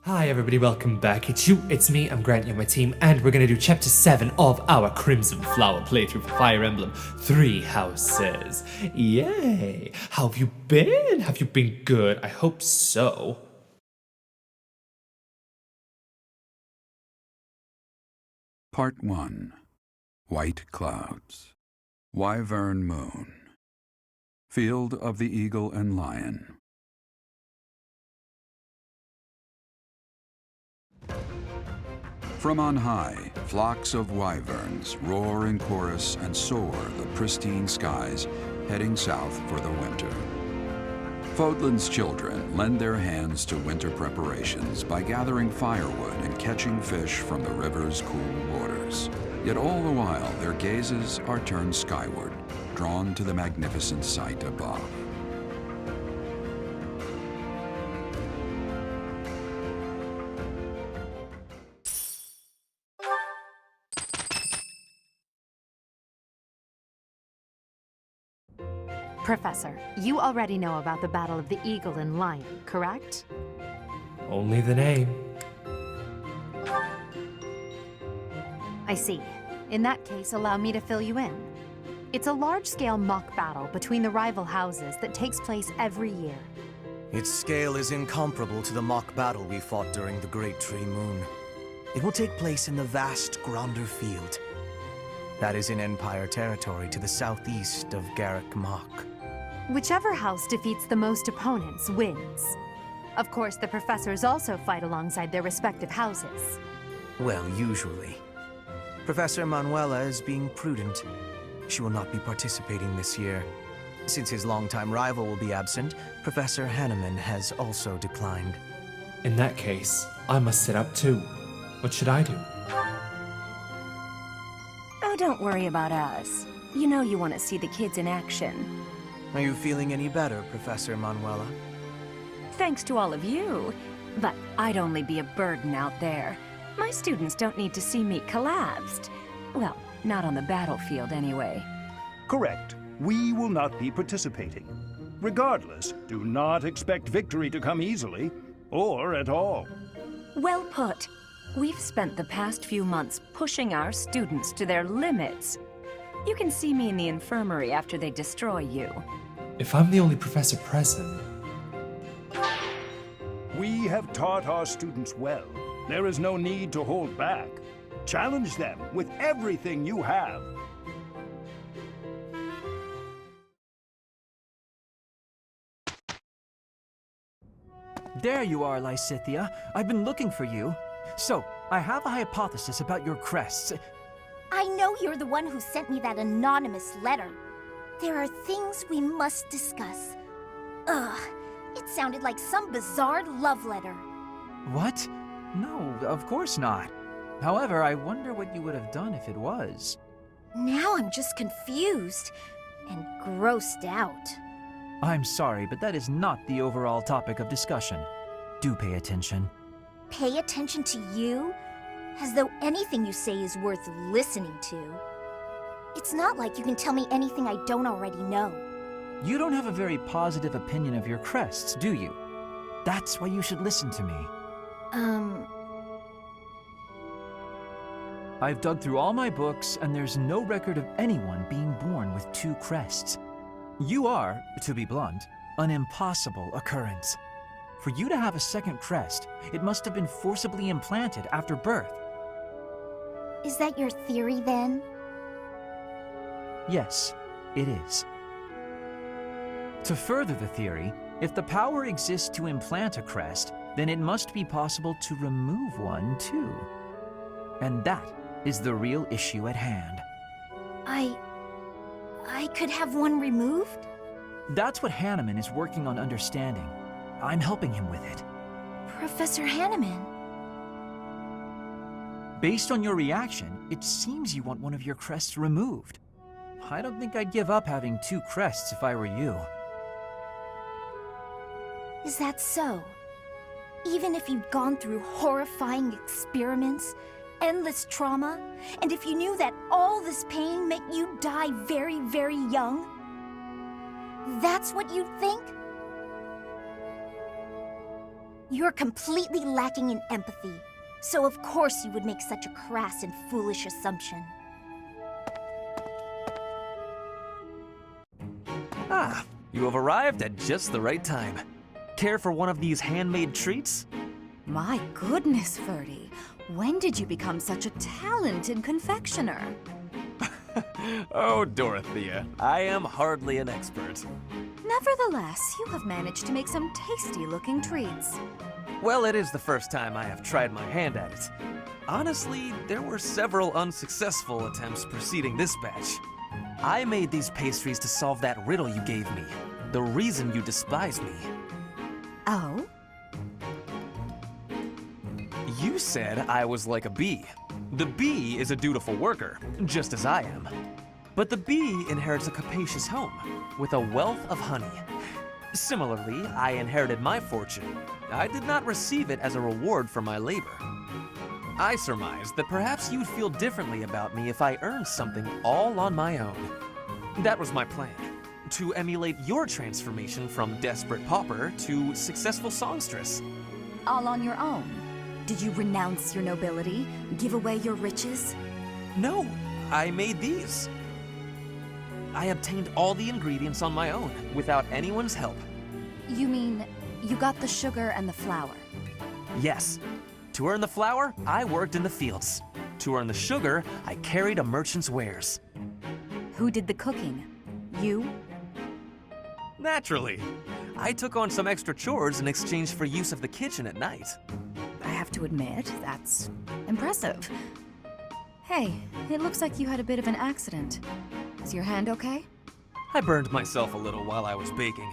Hi everybody, welcome back. It's me, I'm Grant, you're my team, and we're gonna do chapter 7 of our Crimson Flower playthrough for Fire Emblem Three Houses. Yay! How have you been? Have you been good? I hope so. Part 1. White Clouds. Wyvern Moon. Field of the Eagle and Lion. From on high, flocks of wyverns roar in chorus and soar the pristine skies, heading south for the winter. Fódlan's children lend their hands to winter preparations by gathering firewood and catching fish from the river's cool waters. Yet all the while, their gazes are turned skyward, drawn to the magnificent sight above. Professor, you already know about the Battle of the Eagle and Lion, correct? Only the name. I see. In that case, allow me to fill you in. It's a large-scale mock battle between the rival houses that takes place every year. Its scale is incomparable to the mock battle we fought during the Great Tree Moon. It will take place in the vast Gronder Field. That is in Empire territory to the southeast of Garrick Mach. Whichever house defeats the most opponents wins. Of course, the professors also fight alongside their respective houses. Well, usually. Professor Manuela is being prudent. She will not be participating this year. Since his longtime rival will be absent, Professor Hanneman has also declined. In that case, I must sit up too. What should I do? Oh, don't worry about us. You know you want to see the kids in action. Are you feeling any better, Professor Manuela? Thanks to all of you. But I'd only be a burden out there. My students don't need to see me collapsed. Well, not on the battlefield anyway. Correct. We will not be participating. Regardless, do not expect victory to come easily, or at all. Well put. We've spent the past few months pushing our students to their limits. You can see me in the infirmary after they destroy you. If I'm the only professor present... We have taught our students well. There is no need to hold back. Challenge them with everything you have. There you are, Lysithea. I've been looking for you. So, I have a hypothesis about your crests. I know you're the one who sent me that anonymous letter. There are things we must discuss. Ugh, it sounded like some bizarre love letter. What? No, of course not. However, I wonder what you would have done if it was. Now I'm just confused and grossed out. I'm sorry, but that is not the overall topic of discussion. Do pay attention. Pay attention to you? As though anything you say is worth listening to. It's not like you can tell me anything I don't already know. You don't have a very positive opinion of your crests, do you? That's why you should listen to me. I've dug through all my books, and there's no record of anyone being born with two crests. You are, to be blunt, an impossible occurrence. For you to have a second crest, it must have been forcibly implanted after birth. Is that your theory then? Yes, it is. To further the theory, if the power exists to implant a crest, then it must be possible to remove one too. And that is the real issue at hand. I could have one removed? That's what Hanneman is working on understanding. I'm helping him with it. Professor Hanneman. Based on your reaction, it seems you want one of your crests removed. I don't think I'd give up having two crests if I were you. Is that so? Even if you'd gone through horrifying experiments, endless trauma, and if you knew that all this pain meant you'd die very, very young? That's what you'd think? You're completely lacking in empathy. So of course you would make such a crass and foolish assumption. Ah, you have arrived at just the right time. Care for one of these handmade treats? My goodness, Ferdy. When did you become such a talented confectioner? Oh, Dorothea, I am hardly an expert. Nevertheless, you have managed to make some tasty-looking treats. Well, it is the first time I have tried my hand at it. Honestly, there were several unsuccessful attempts preceding this batch. I made these pastries to solve that riddle you gave me. The reason you despise me. Oh? You said I was like a bee. The bee is a dutiful worker, just as I am. But the bee inherits a capacious home, with a wealth of honey. Similarly, I inherited my fortune. I did not receive it as a reward for my labor. I surmised that perhaps you'd feel differently about me if I earned something all on my own. That was my plan, to emulate your transformation from desperate pauper to successful songstress. All on your own? Did you renounce your nobility? Give away your riches? No, I made these. I obtained all the ingredients on my own, without anyone's help. You mean, you got the sugar and the flour? Yes. To earn the flour, I worked in the fields. To earn the sugar, I carried a merchant's wares. Who did the cooking? You? Naturally. I took on some extra chores in exchange for use of the kitchen at night. I have to admit, that's impressive. Hey, it looks like you had a bit of an accident. Is your hand okay? I burned myself a little while I was baking.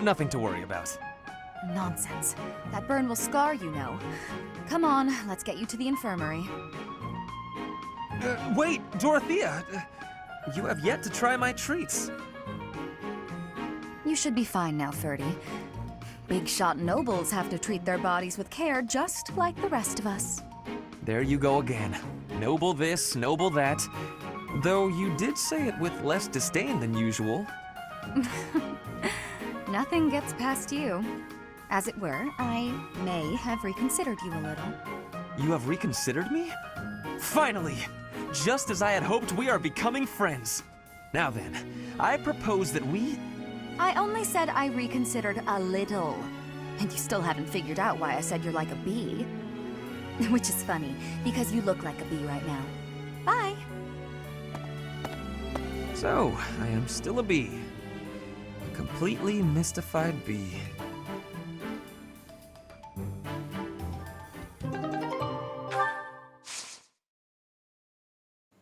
Nothing to worry about. Nonsense. That burn will scar you know. Come on, let's get you to the infirmary. Wait, Dorothea! You have yet to try my treats. You should be fine now, Ferdy. Big shot nobles have to treat their bodies with care just like the rest of us. There you go again. Noble this, noble that. Though you did say it with less disdain than usual. Nothing gets past you. As it were, I may have reconsidered you a little. You have reconsidered me? Finally! Just as I had hoped, we are becoming friends. Now then, I propose that we... I only said I reconsidered a little. And you still haven't figured out why I said you're like a bee. Which is funny, because you look like a bee right now. Bye! So, I am still a bee. A completely mystified bee.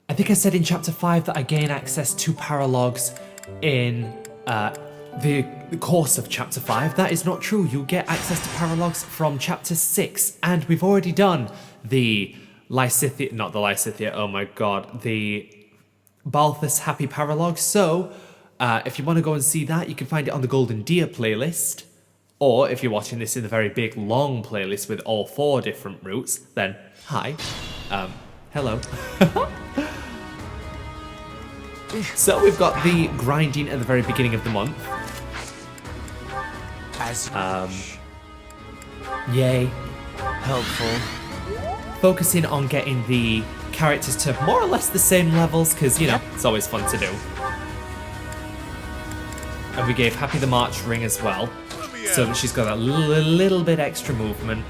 I think I said in chapter 5 that I gain access to paralogs in the course of chapter 5. That is not true. You get access to paralogs from chapter 6, and we've already done the Lysithia, not the Lysithia, oh my god, the Balthus Happy Paralog. So, if you want to go and see that, you can find it on the Golden Deer playlist. Or if you're watching this in the very big, long playlist with all 4 different routes, then hi. Hello. So we've got the grinding at the very beginning of the month. As Yay. helpful. Focusing on getting the characters to more or less the same levels, because, you know, it's always fun to do. And we gave Happy the March ring as well, so that she's got a little bit extra movement.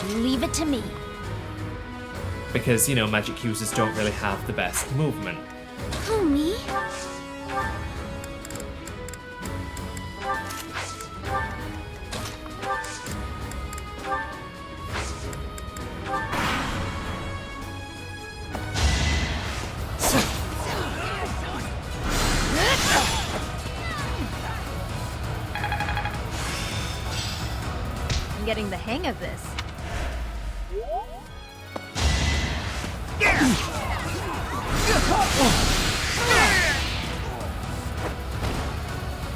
Leave it to me. Because, you know, magic users don't really have the best movement. Who, me? I'm getting the hang of this.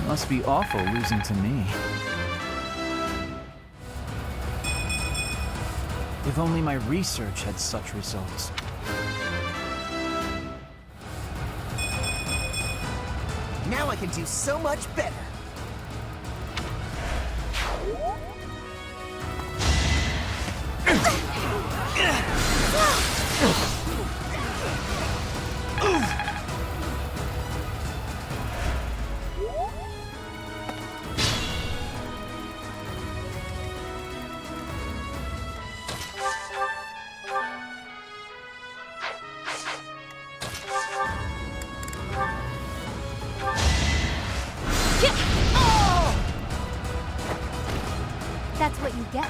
Must be awful losing to me. If only my research had such results. Now I can do so much better. That's what you get.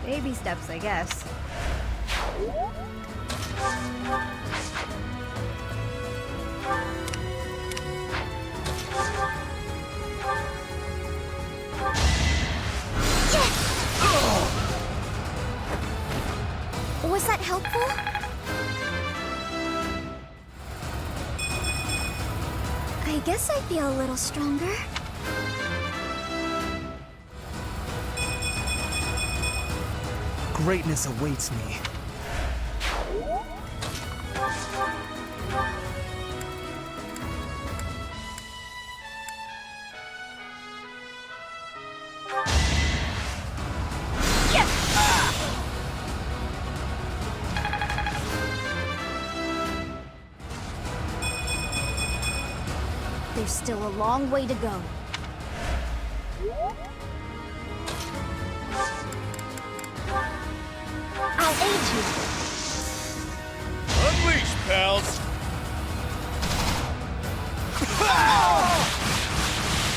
Baby steps, I guess. Was that helpful? I guess I feel a little stronger. Greatness awaits me. There's still a long way to go. I'll aid you. Unleash, pals!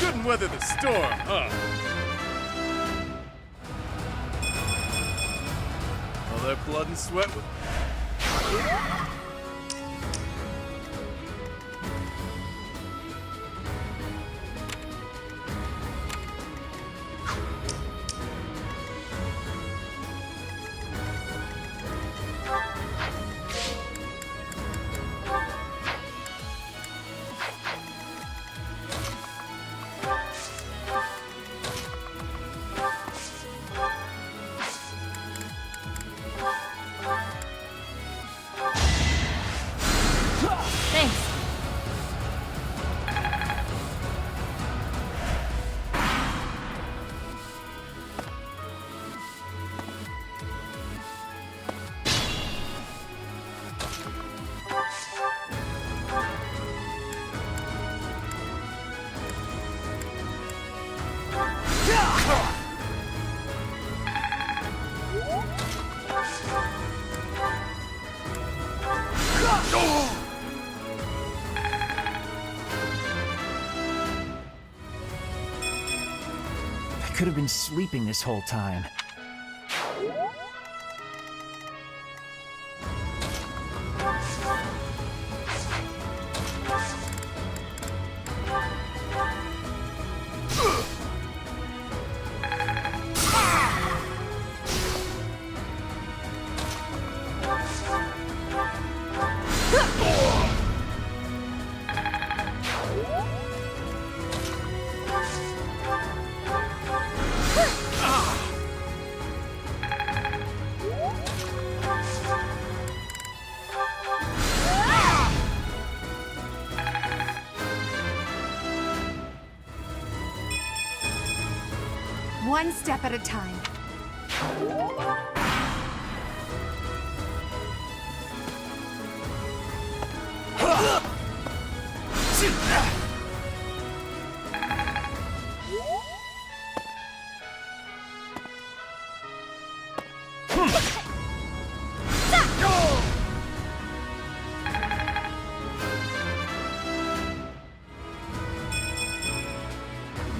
Couldn't weather the storm, huh? All that blood and sweat with... I could have been sleeping this whole time. One step at a time.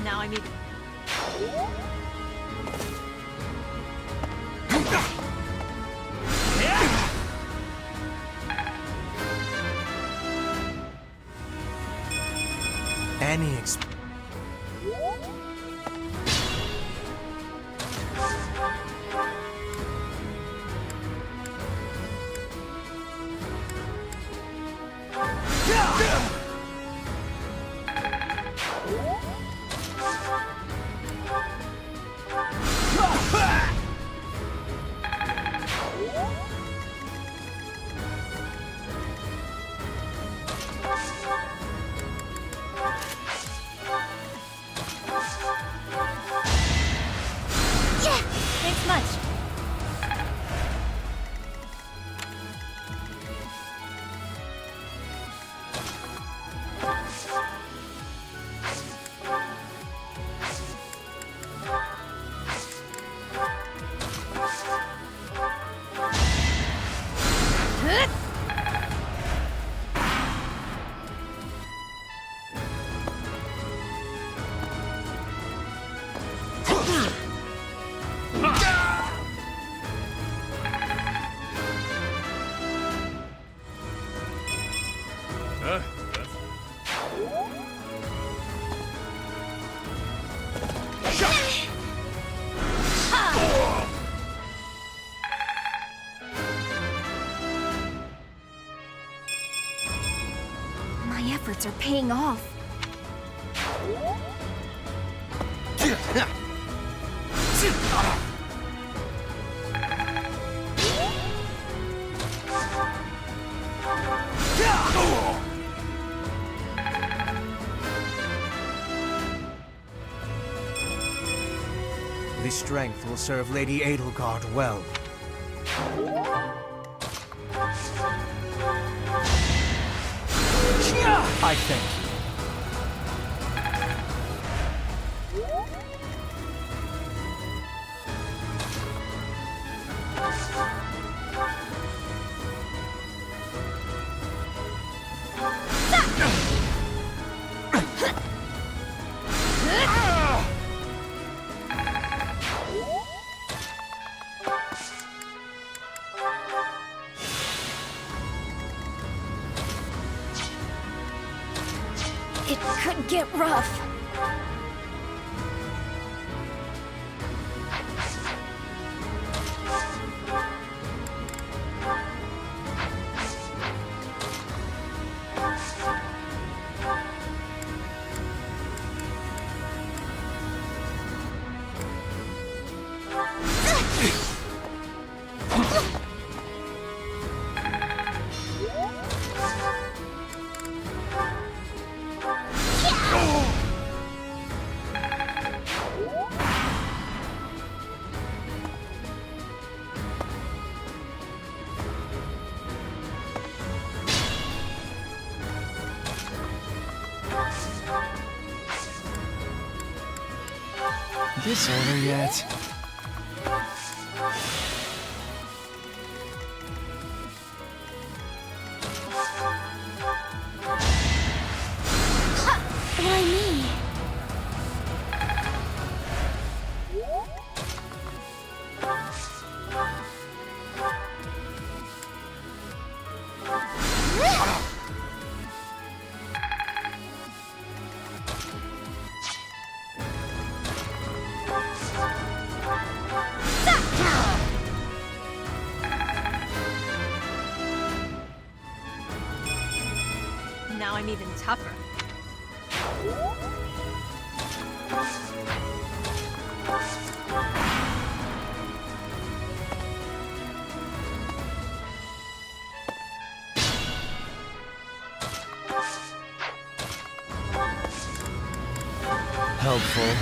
Now I need... Any My efforts are paying off. This strength will serve Lady Edelgard well. I thank you. It could get rough. This over yet? Why me? Now I'm even tougher. Helpful.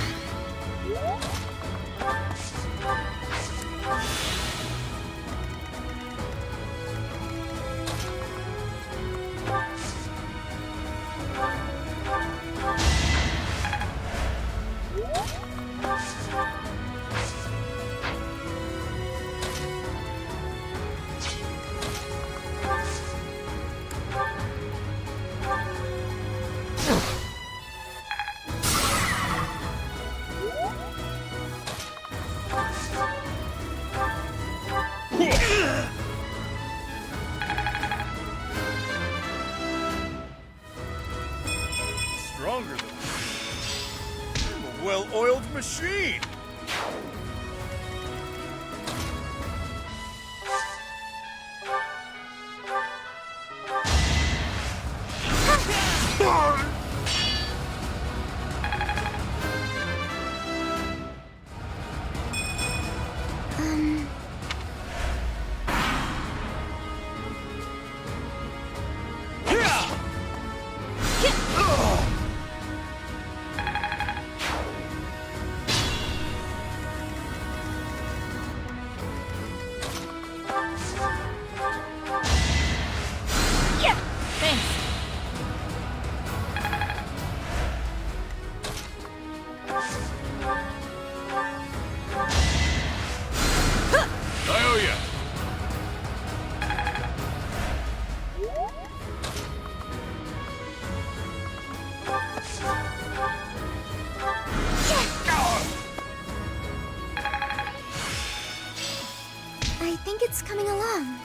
Stronger than me. I'm a well-oiled machine. coming along.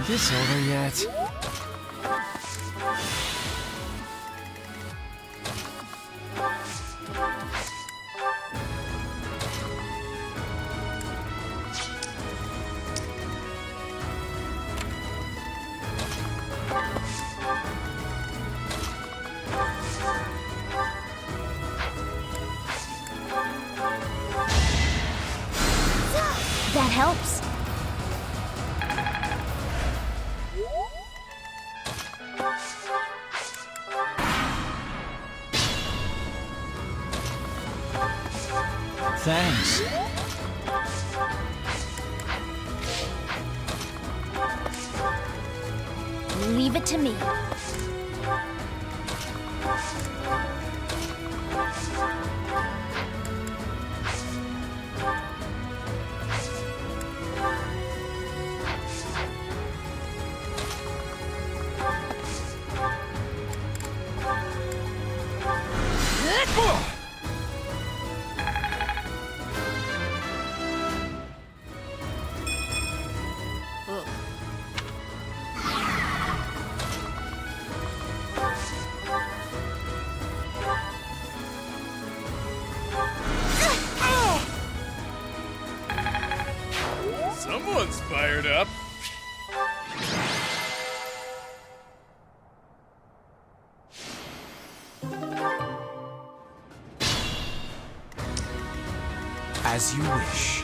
This over yet? That helps. Thanks. Leave it to me. Someone's fired up. As you wish.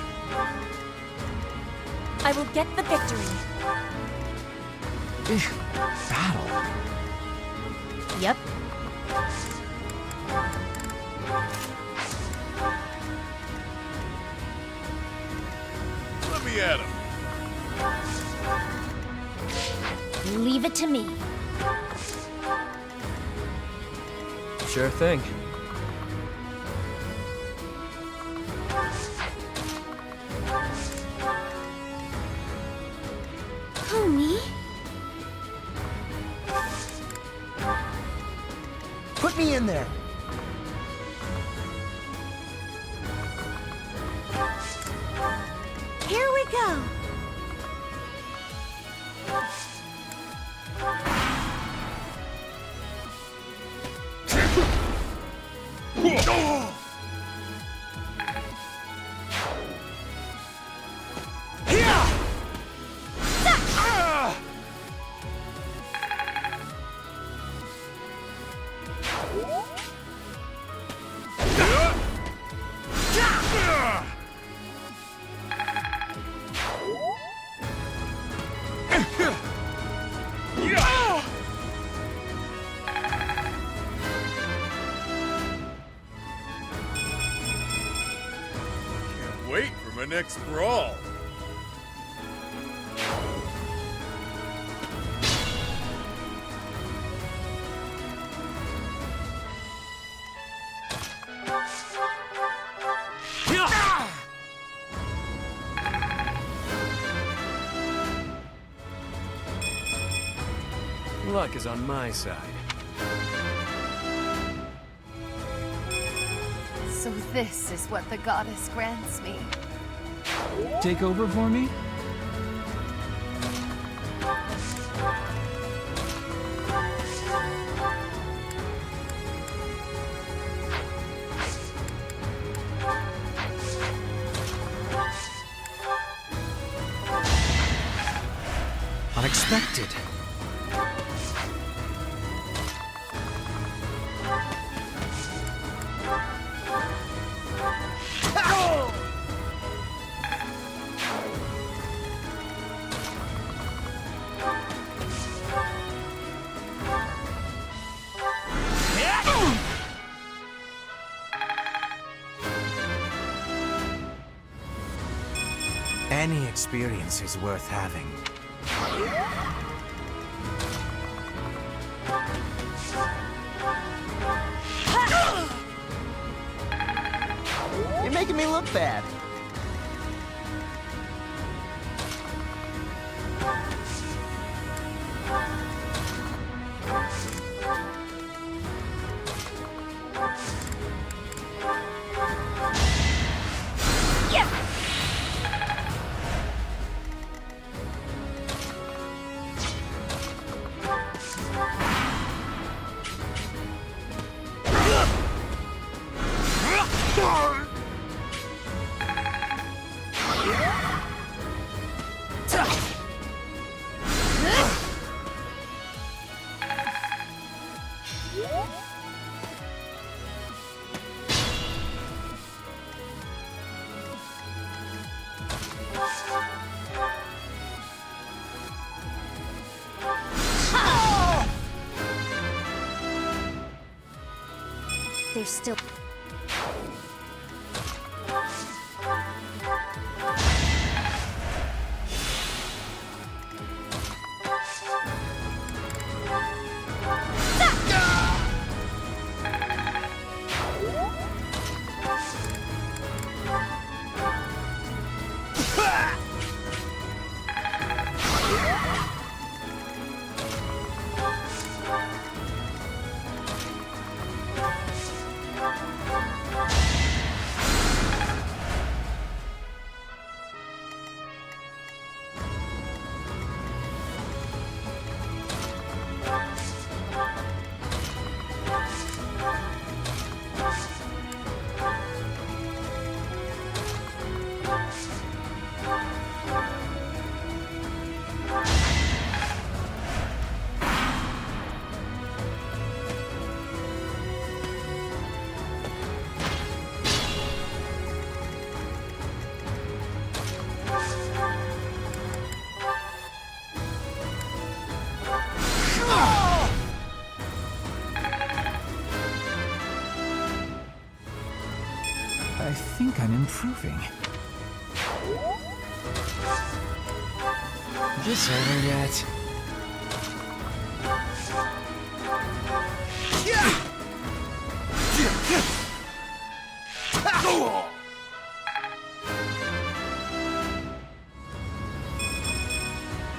I will get the victory. Battle? Yep. Let me at him. Leave it to me. Sure thing. Who, me? Put me in there. Here we go. Wait for my next brawl. Luck is on my side. So this is what the goddess grants me. Take over for me? Unexpected. Any experience is worth having. You're making me look bad. There's still... I think I'm improving. This over yet?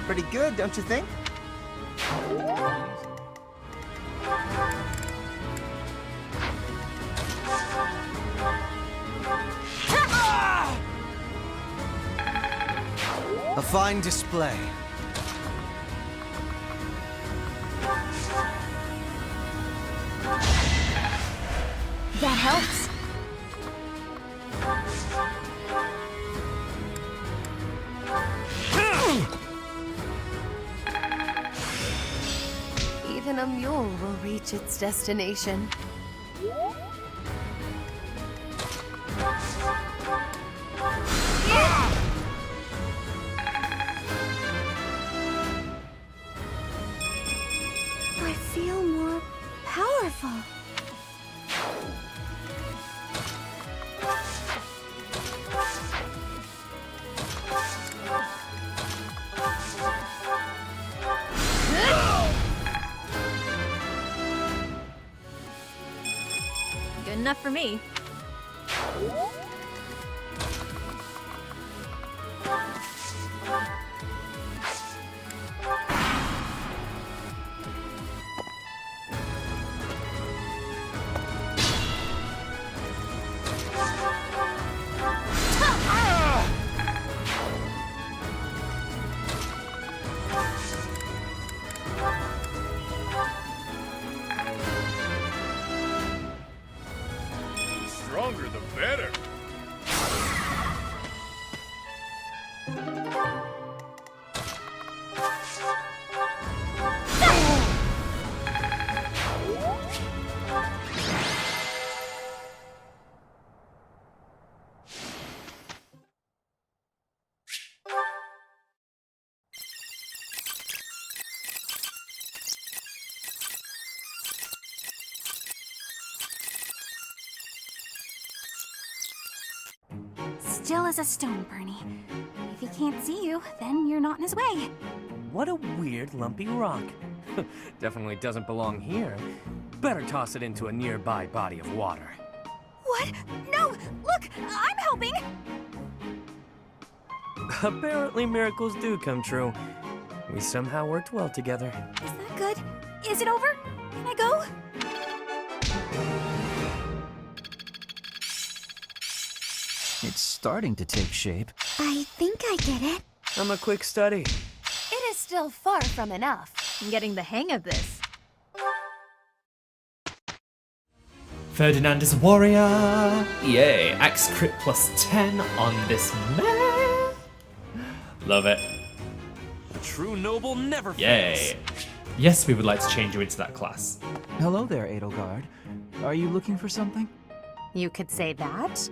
Pretty good, don't you think? A fine display. That helps. Even a mule will reach its destination. I feel more powerful. Good enough for me. Stronger the better. Still as a stone, Bernie. If he can't see you, then you're not in his way. What a weird lumpy rock. Definitely doesn't belong here. Better toss it into a nearby body of water. What? No! Look! I'm helping! Apparently miracles do come true. We somehow worked well together. Is that good? Is it over? Can I go? It's starting to take shape. I think I get it. I'm a quick study. It is still far from enough. I'm getting the hang of this. Ferdinand is a warrior. Yay, axe crit plus 10 on this man. Love it. true noble never fails. Yay. Yes, we would like to change you into that class. Hello there, Edelgard. Are you looking for something? You could say that.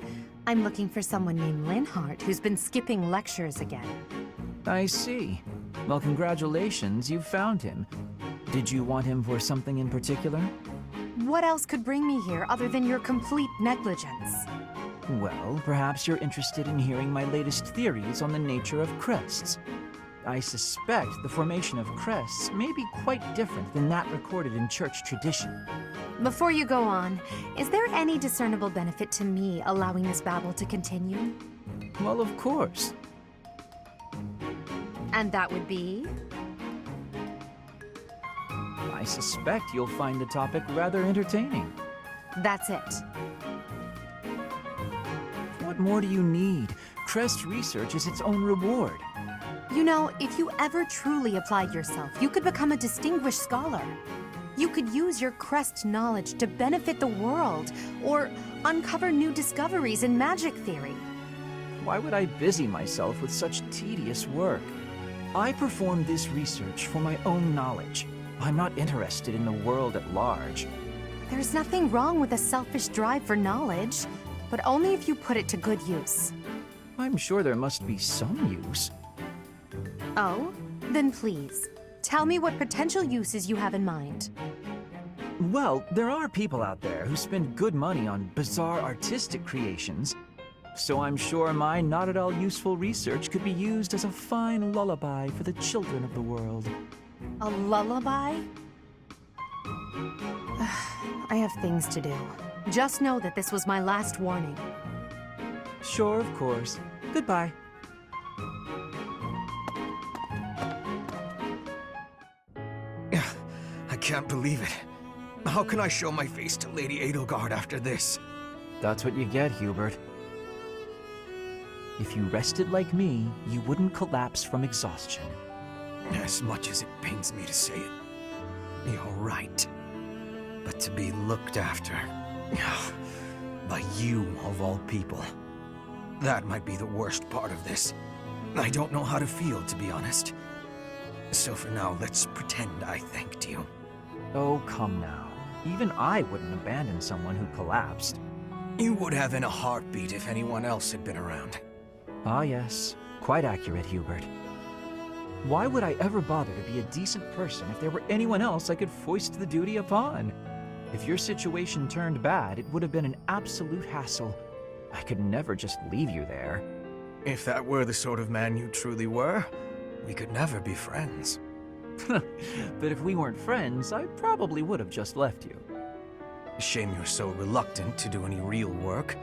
I'm looking for someone named Linhardt who's been skipping lectures again. I see. Well, congratulations, you found him. Did you want him for something in particular? What else could bring me here other than your complete negligence? Well, perhaps you're interested in hearing my latest theories on the nature of crests. I suspect the formation of crests may be quite different than that recorded in church tradition. Before you go on, is there any discernible benefit to me allowing this babble to continue? Well, of course. And that would be? I suspect you'll find the topic rather entertaining. That's it. What more do you need? Crest research is its own reward. You know, if you ever truly applied yourself, you could become a distinguished scholar. You could use your crest knowledge to benefit the world, or uncover new discoveries in magic theory. Why would I busy myself with such tedious work? I perform this research for my own knowledge. I'm not interested in the world at large. There's nothing wrong with a selfish drive for knowledge, but only if you put it to good use. I'm sure there must be some use. Oh? Then please, tell me what potential uses you have in mind. Well, there are people out there who spend good money on bizarre artistic creations, so I'm sure my not at all useful research could be used as a fine lullaby for the children of the world. A lullaby? I have things to do. Just know that this was my last warning. Sure, of course. Goodbye. I can't believe it. How can I show my face to Lady Edelgard after this? That's what you get, Hubert. If you rested like me, you wouldn't collapse from exhaustion. As much as it pains me to say it, you're right. But to be looked after by you, of all people, that might be the worst part of this. I don't know how to feel, to be honest. So for now, let's pretend I thanked you. Oh, come now. Even I wouldn't abandon someone who collapsed. You would have in a heartbeat if anyone else had been around. Ah, yes. Quite accurate, Hubert. Why would I ever bother to be a decent person if there were anyone else I could foist the duty upon? If your situation turned bad, it would have been an absolute hassle. I could never just leave you there. If that were the sort of man you truly were, we could never be friends. But if we weren't friends, I probably would have just left you. Shame you're so reluctant to do any real work.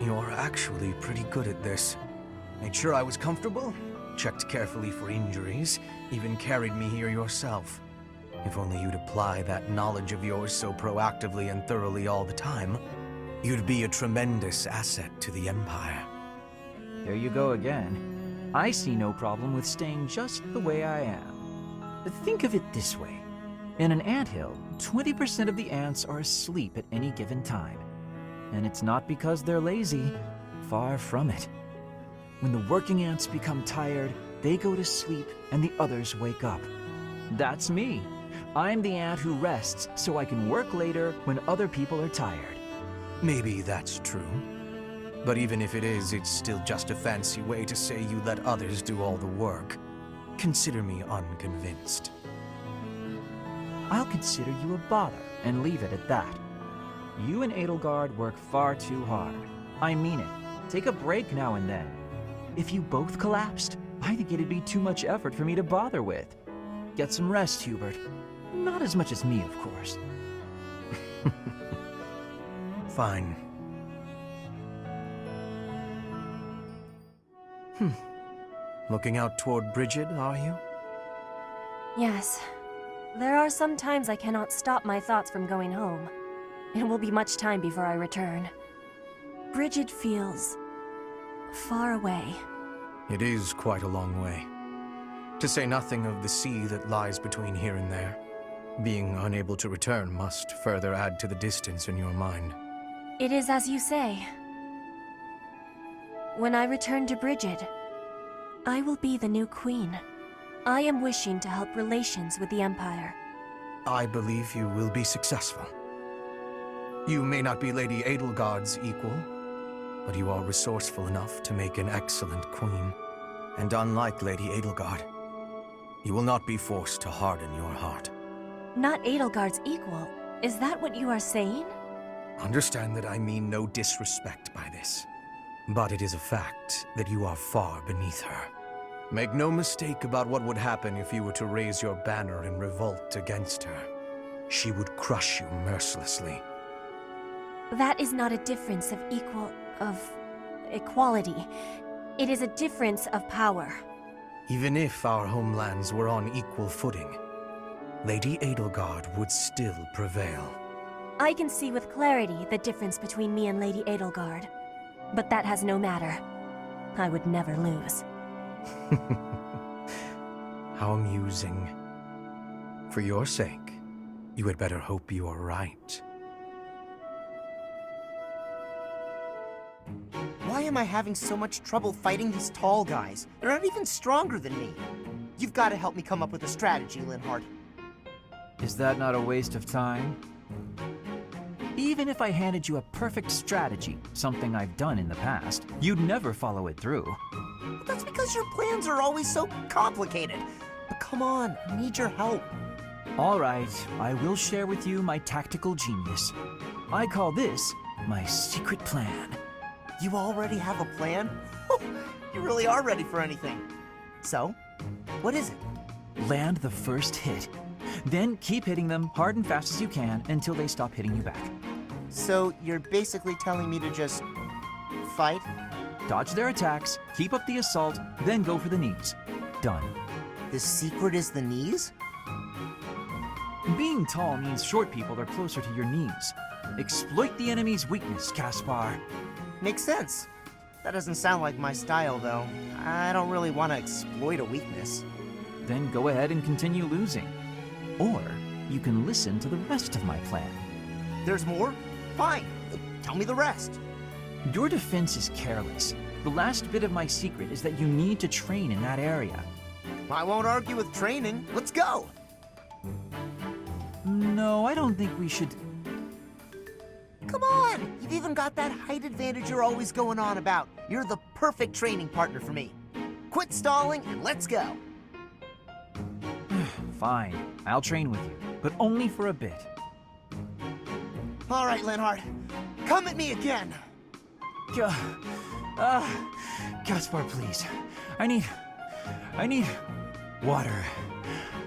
You're actually pretty good at this. Made sure I was comfortable, checked carefully for injuries, even carried me here yourself. If only you'd apply that knowledge of yours so proactively and thoroughly all the time, you'd be a tremendous asset to the Empire. There you go again. I see no problem with staying just the way I am. Think of it this way. In an anthill, 20% of the ants are asleep at any given time. And it's not because they're lazy. Far from it. When the working ants become tired, they go to sleep and the others wake up. That's me. I'm the ant who rests so I can work later when other people are tired. Maybe that's true. But even if it is, it's still just a fancy way to say you let others do all the work. Consider me unconvinced. I'll consider you a bother and leave it at that. You and Edelgard work far too hard. I mean it. Take a break now and then. If you both collapsed, I think it'd be too much effort for me to bother with. Get some rest, Hubert. Not as much as me, of course. Fine. Looking out toward Bridget, are you? Yes. There are some times I cannot stop my thoughts from going home. It will be much time before I return. Bridget feels far away. It is quite a long way. To say nothing of the sea that lies between here and there. Being unable to return must further add to the distance in your mind. It is as you say. When I return to Bridget, I will be the new queen. I am wishing to help relations with the Empire. I believe you will be successful. You may not be Lady Edelgard's equal, but you are resourceful enough to make an excellent queen. And unlike Lady Edelgard, you will not be forced to harden your heart. Not Edelgard's equal. Is that what you are saying? Understand that I mean no disrespect by this, but it is a fact that you are far beneath her. Make no mistake about what would happen if you were to raise your banner in revolt against her. She would crush you mercilessly. That is not a difference of equality. It is a difference of power. Even if our homelands were on equal footing, Lady Edelgard would still prevail. I can see with clarity the difference between me and Lady Edelgard. But that has no matter. I would never lose. How amusing. For your sake, you had better hope you are right. Why am I having so much trouble fighting these tall guys? They're not even stronger than me. You've got to help me come up with a strategy, Linhardt. Is that not a waste of time? Even if I handed you a perfect strategy, something I've done in the past, you'd never follow it through. But that's because your plans are always so complicated. But come on, I need your help. All right, I will share with you my tactical genius. I call this my secret plan. You already have a plan? You really are ready for anything. So, what is it? Land the first hit. Then keep hitting them hard and fast as you can until they stop hitting you back. So, you're basically telling me to just fight? Dodge their attacks, keep up the assault, then go for the knees. Done. The secret is the knees? Being tall means short people are closer to your knees. Exploit the enemy's weakness, Caspar. Makes sense. That doesn't sound like my style, though. I don't really want to exploit a weakness. Then go ahead and continue losing. Or you can listen to the rest of my plan. There's more? Fine. Tell me the rest. Your defense is careless. The last bit of my secret is that you need to train in that area. I won't argue with training. Let's go! No, I don't think we should... Come on! You've even got that height advantage you're always going on about. You're the perfect training partner for me. Quit stalling and let's go! Fine, I'll train with you, but only for a bit. All right, Linhardt. Come at me again! Caspar, please. I need water.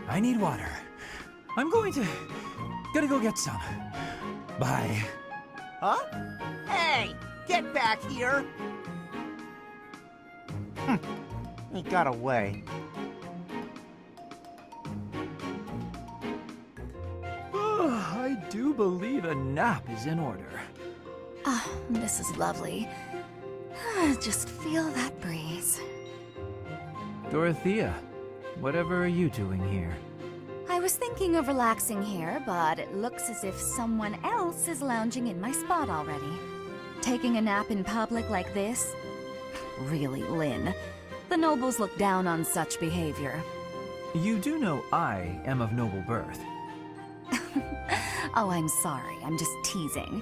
I need water. I'm gotta go get some. Bye. Huh? Hey! Get back here! He got away. I do believe a nap is in order. Ah, this is lovely. Just feel that breeze. Dorothea, whatever are you doing here? I was thinking of relaxing here, but it looks as if someone else is lounging in my spot already. Taking a nap in public like this? Really, Lynn. The nobles look down on such behavior. You do know I am of noble birth. Oh, I'm sorry. I'm just teasing.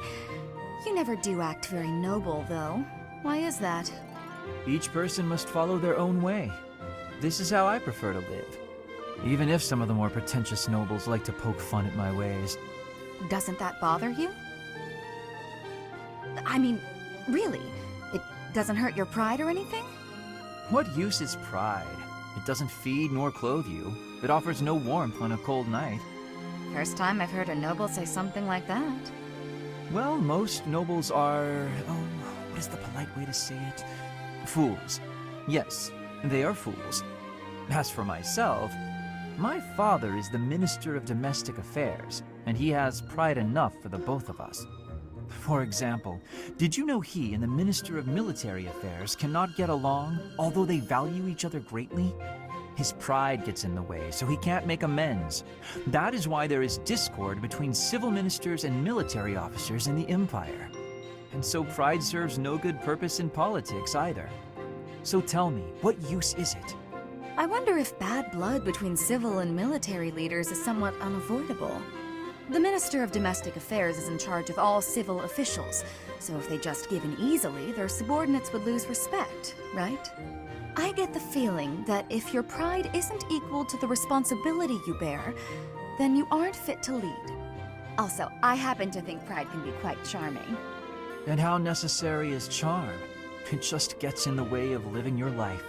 You never do act very noble, though. Why is that? Each person must follow their own way. This is how I prefer to live. Even if some of the more pretentious nobles like to poke fun at my ways. Doesn't that bother you? I mean, really? It doesn't hurt your pride or anything? What use is pride? It doesn't feed nor clothe you. It offers no warmth on a cold night. First time I've heard a noble say something like that. Well, most nobles are... oh, what is the polite way to say it? Fools. Yes, they are fools. As for myself, my father is the Minister of Domestic Affairs, and he has pride enough for the both of us. For example, did you know he and the Minister of Military Affairs cannot get along, although they value each other greatly? His pride gets in the way, so he can't make amends. That is why there is discord between civil ministers and military officers in the Empire. And so pride serves no good purpose in politics either. So tell me, what use is it? I wonder if bad blood between civil and military leaders is somewhat unavoidable. The Minister of Domestic Affairs is in charge of all civil officials, so if they just give in easily, their subordinates would lose respect, right? I get the feeling that if your pride isn't equal to the responsibility you bear, then you aren't fit to lead. Also, I happen to think pride can be quite charming. And how necessary is charm? It just gets in the way of living your life.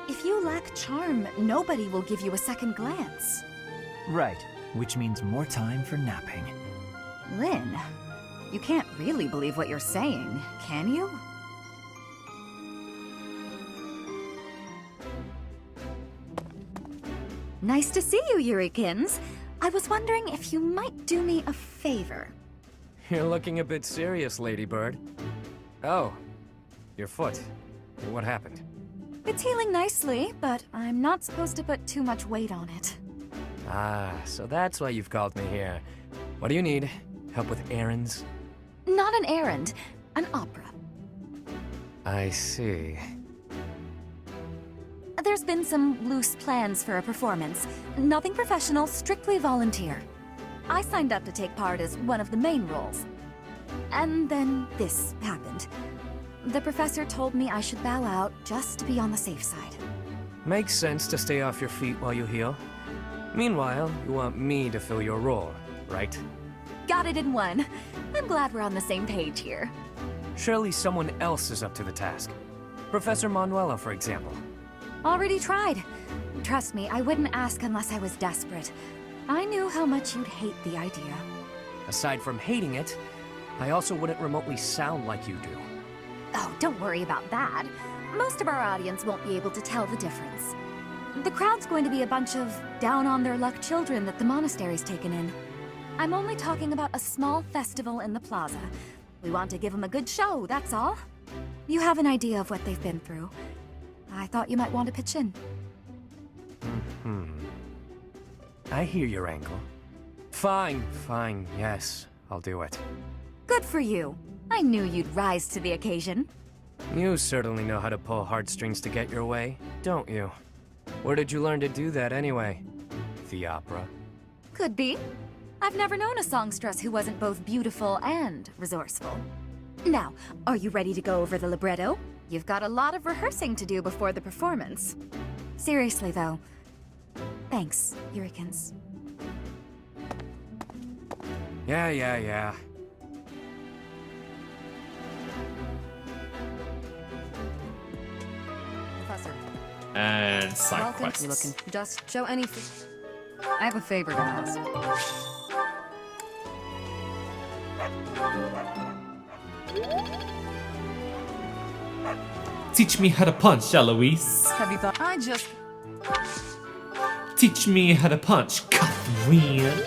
If you lack charm, nobody will give you a second glance. Right, which means more time for napping. Lynn, you can't really believe what you're saying, can you? Nice to see you, Yurikins. I was wondering if you might do me a favor. You're looking a bit serious, Ladybird. Oh, your foot. What happened? It's healing nicely, but I'm not supposed to put too much weight on it. Ah, so that's why you've called me here. What do you need? Help with errands? Not an errand, an opera. I see. There's been some loose plans for a performance. Nothing professional, strictly volunteer. I signed up to take part as one of the main roles. And then this happened. The professor told me I should bow out just to be on the safe side. Makes sense to stay off your feet while you heal. Meanwhile, you want me to fill your role, right? Got it in one. I'm glad we're on the same page here. Surely someone else is up to the task. Professor Manuela, for example. Already tried. Trust me, I wouldn't ask unless I was desperate. I knew how much you'd hate the idea. Aside from hating it, I also wouldn't remotely sound like you do. Oh, don't worry about that. Most of our audience won't be able to tell the difference. The crowd's going to be a bunch of down-on-their-luck children that the monastery's taken in. I'm only talking about a small festival in the plaza. We want to give them a good show, that's all. You have an idea of what they've been through. I thought you might want to pitch in. I hear your angle. Fine, yes, I'll do it. Good for you. I knew you'd rise to the occasion. You certainly know how to pull heartstrings to get your way, don't you? Where did you learn to do that anyway? The opera? Could be. I've never known a songstress who wasn't both beautiful and resourceful. Now, are you ready to go over the libretto? You've got a lot of rehearsing to do before the performance. Seriously, though. Thanks, Yurikins. Yeah. Professor. And side Welcome. quests. You looking? Just show any. I have a favor to ask. Teach me how to punch, Eloise. Have you thought? I just. Teach me how to punch, Catherine.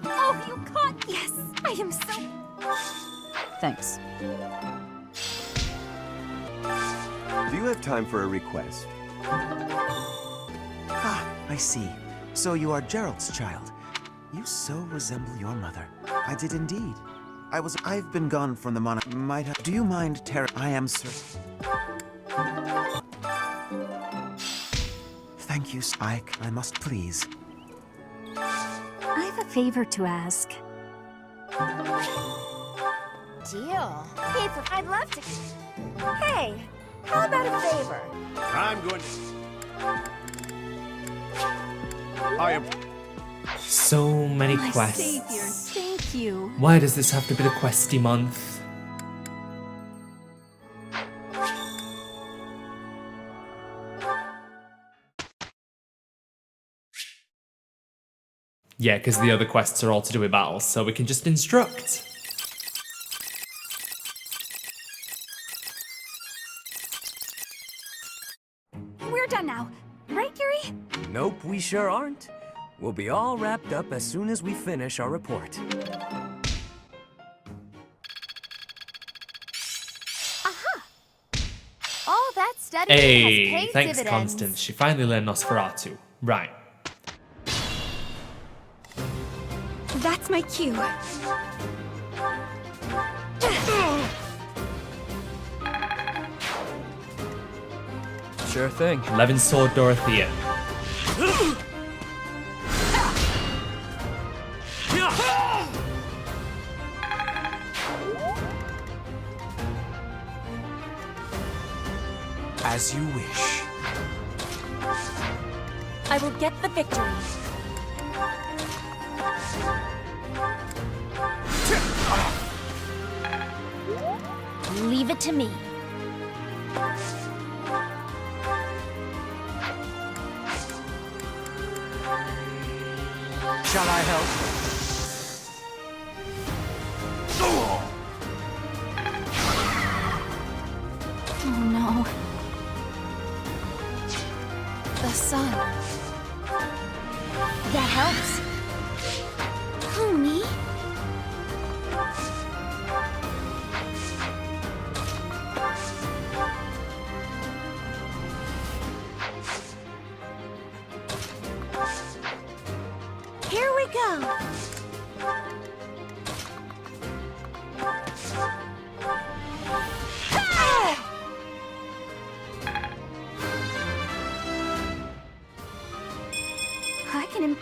Oh, you caught! Yes! I am so... Thanks. Do you have time for a request? Ah, I see. So you are Gerald's child. You so resemble your mother. I did indeed. I've been gone from the do you mind, I am sir. Thank you, Spike. I must please. I have a favor to ask. Deal. Hey, I'd love to. Hey, how about a favor? I'm going to... I am... So many My quests. savior, thank you. Why does this have to be the questy month? Yeah, because the other quests are all to do with battles, so we can just instruct. We're done now. Right, Yuri? Nope, we sure aren't. We'll be all wrapped up as soon as we finish our report. Aha! All that studying has Hey, paid thanks, dividends. Constance. She finally learned Nosferatu. Right. That's my cue. Sure thing. 11 Sword Dorothea. As you wish. I will get the victory. Leave it to me. Shall I help? Oh no. The sun. That helps. Who, me? Here we go. I can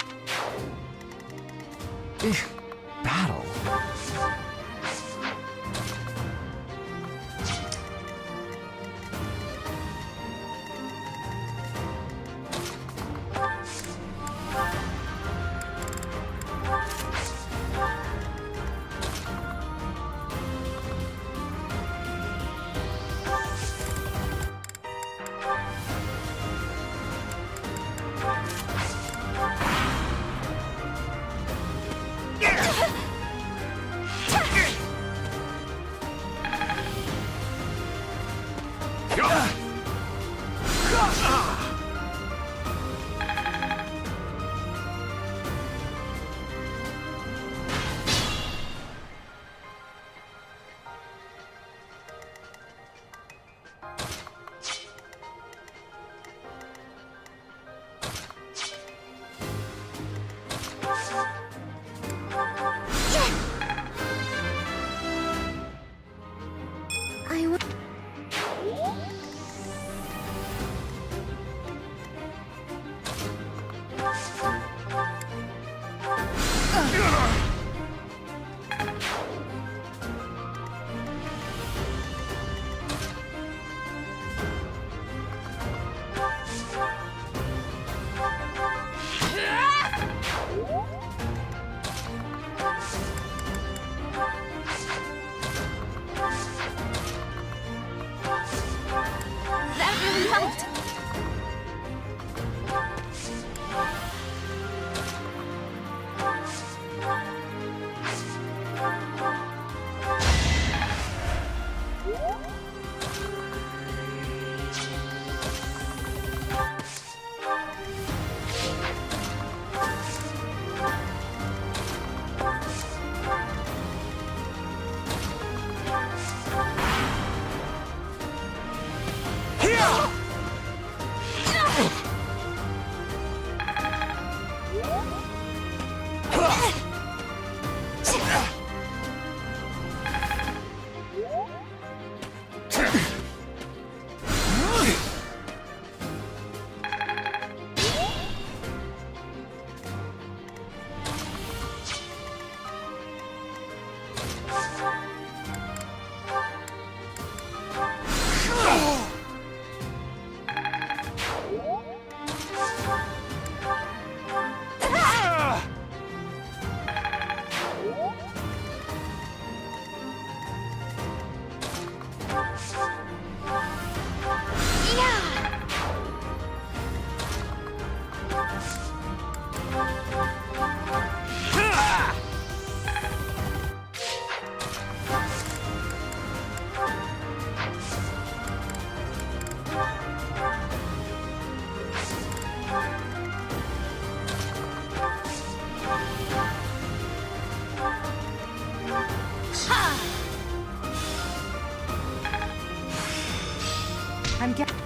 Battle. I'm getting.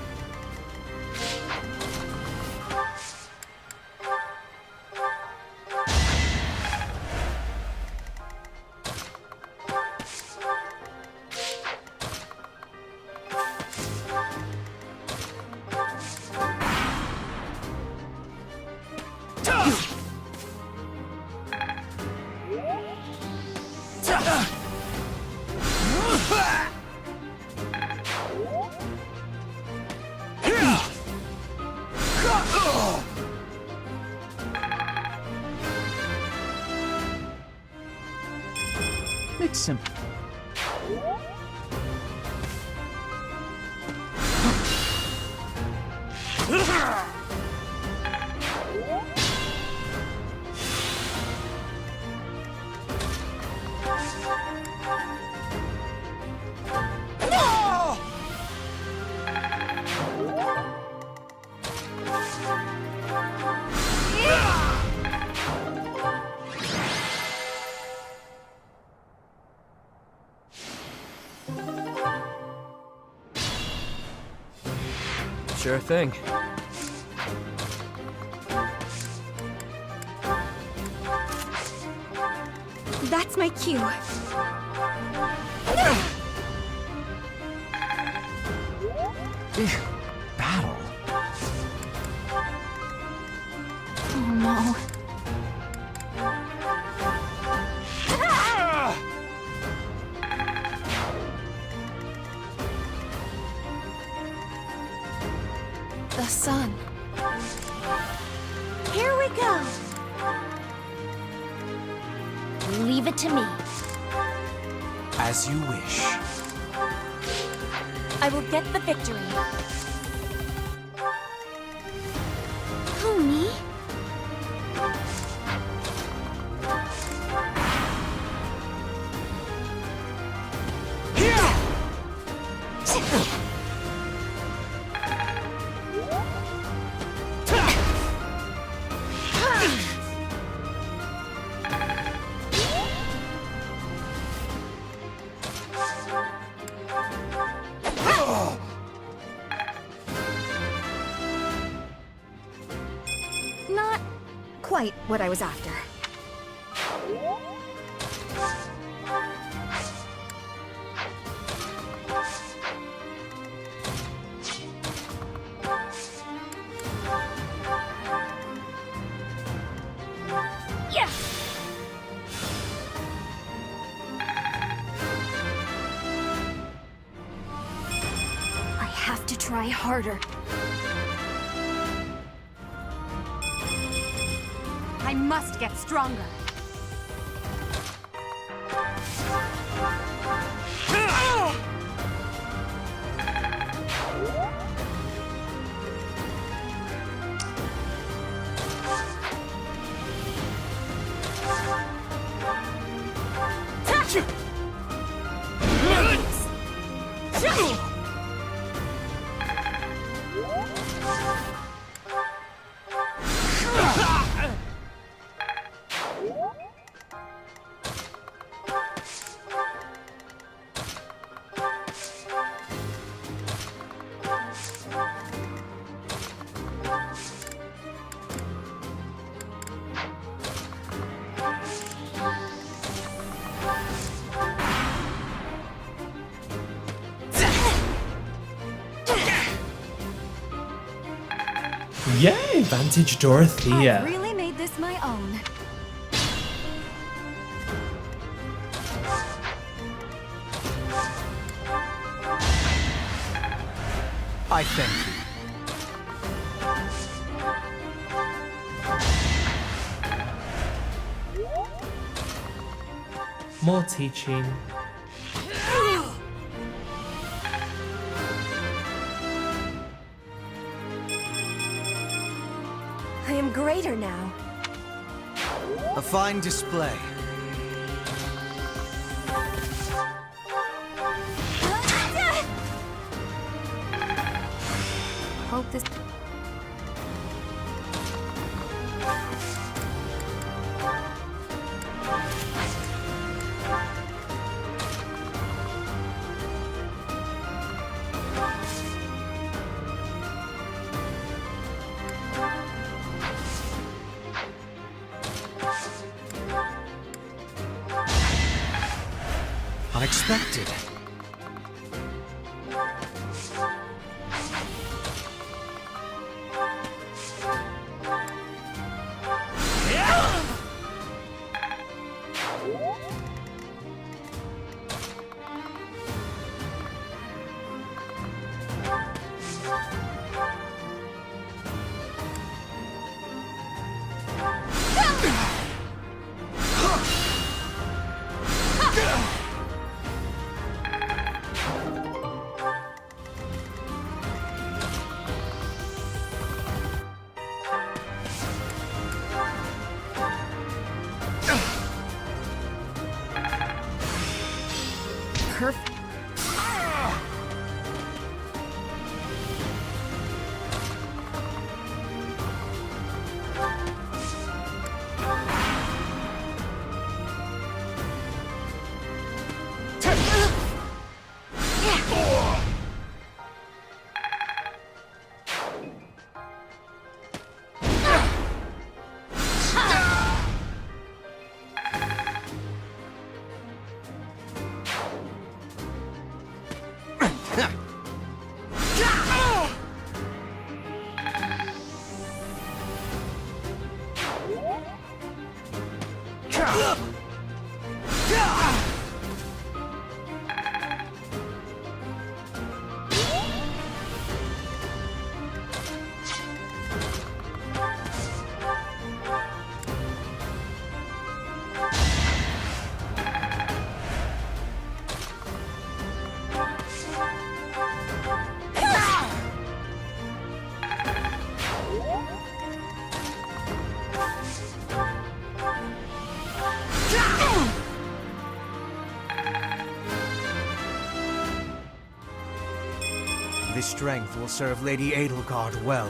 It's simple. Sure thing. That's my cue. Battle? Oh no. The sun. Here we go. Leave it to me. As you wish. I will get the victory. Who, me? Not quite what I was after. Yeah. I have to try harder. I must get stronger. Yay, Vantage Dorothea. I've really made this my own. I thank you. More teaching. I am greater now. A fine display. Hope this... Unexpected. This strength will serve Lady Edelgard well.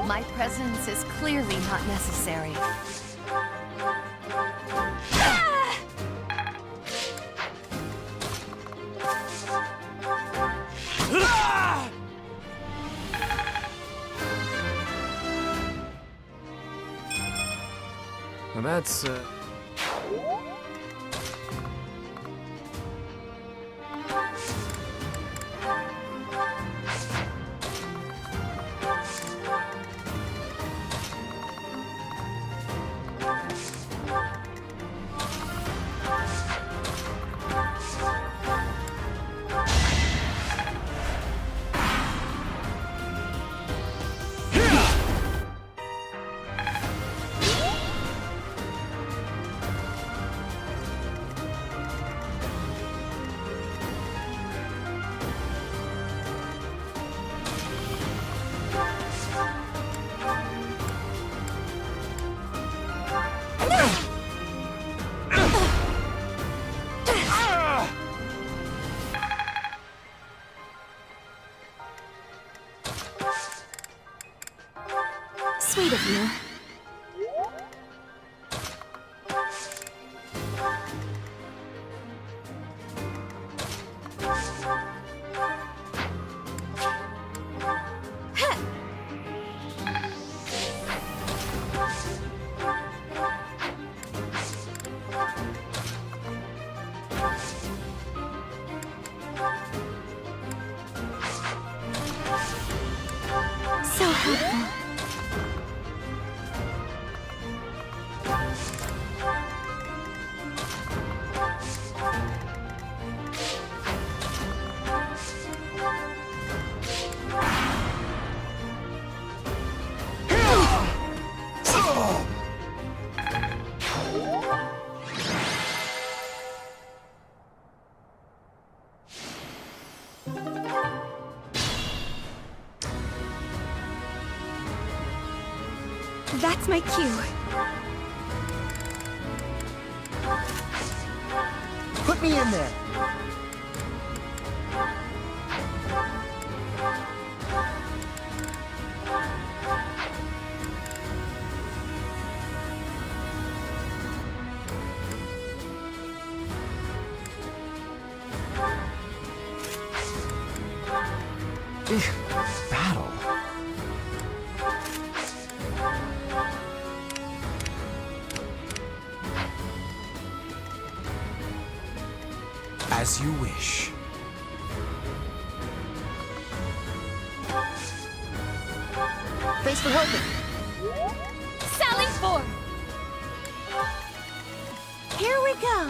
My presence is clearly not necessary. Well, that's, Sweet of you. So helpful. That's my cue. Put me in there. Battle. As you wish. Thanks for helping. Sally forth! Here we go.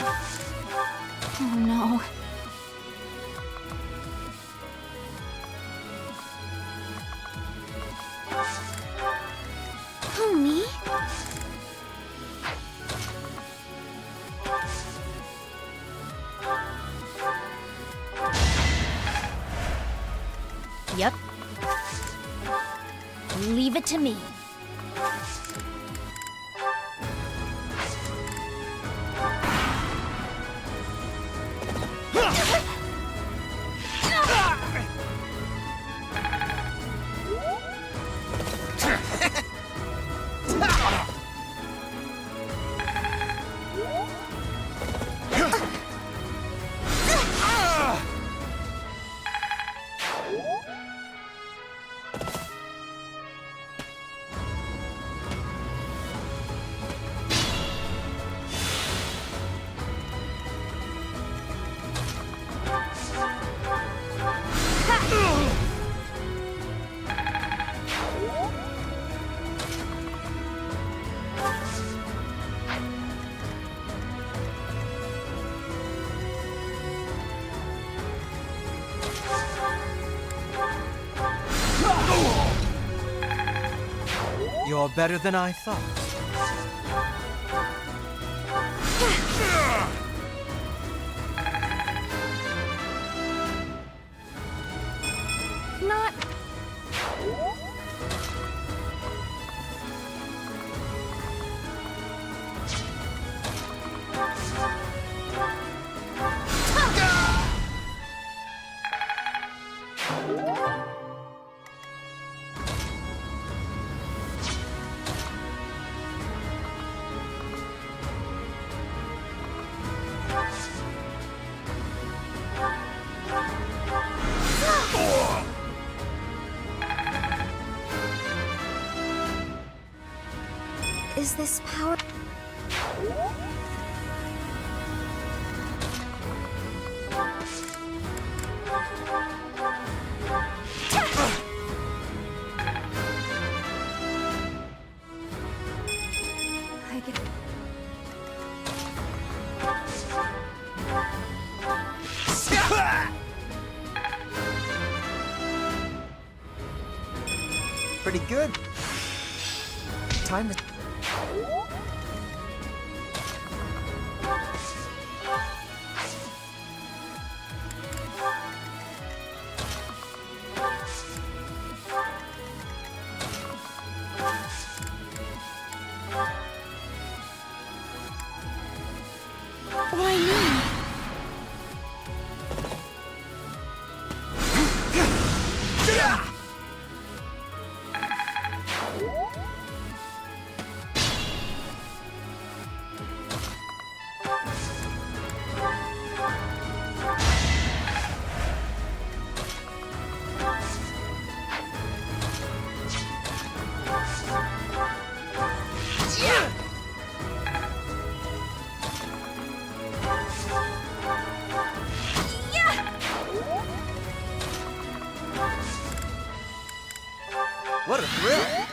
Oh no. Who, me? Yep. Leave it to me. You're better than I thought. Not... Is this power... I get... Pretty good. Time to... What I mean... What a thrill!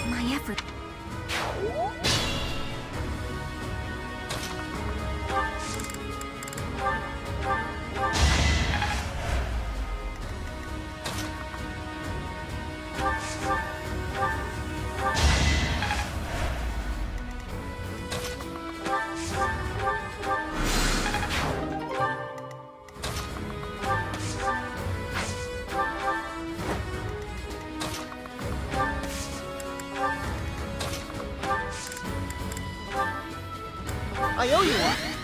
My effort... I owe you one!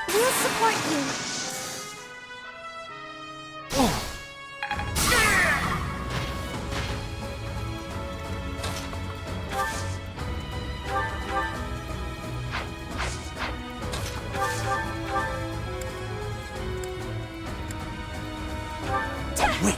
We'll support you. Quick!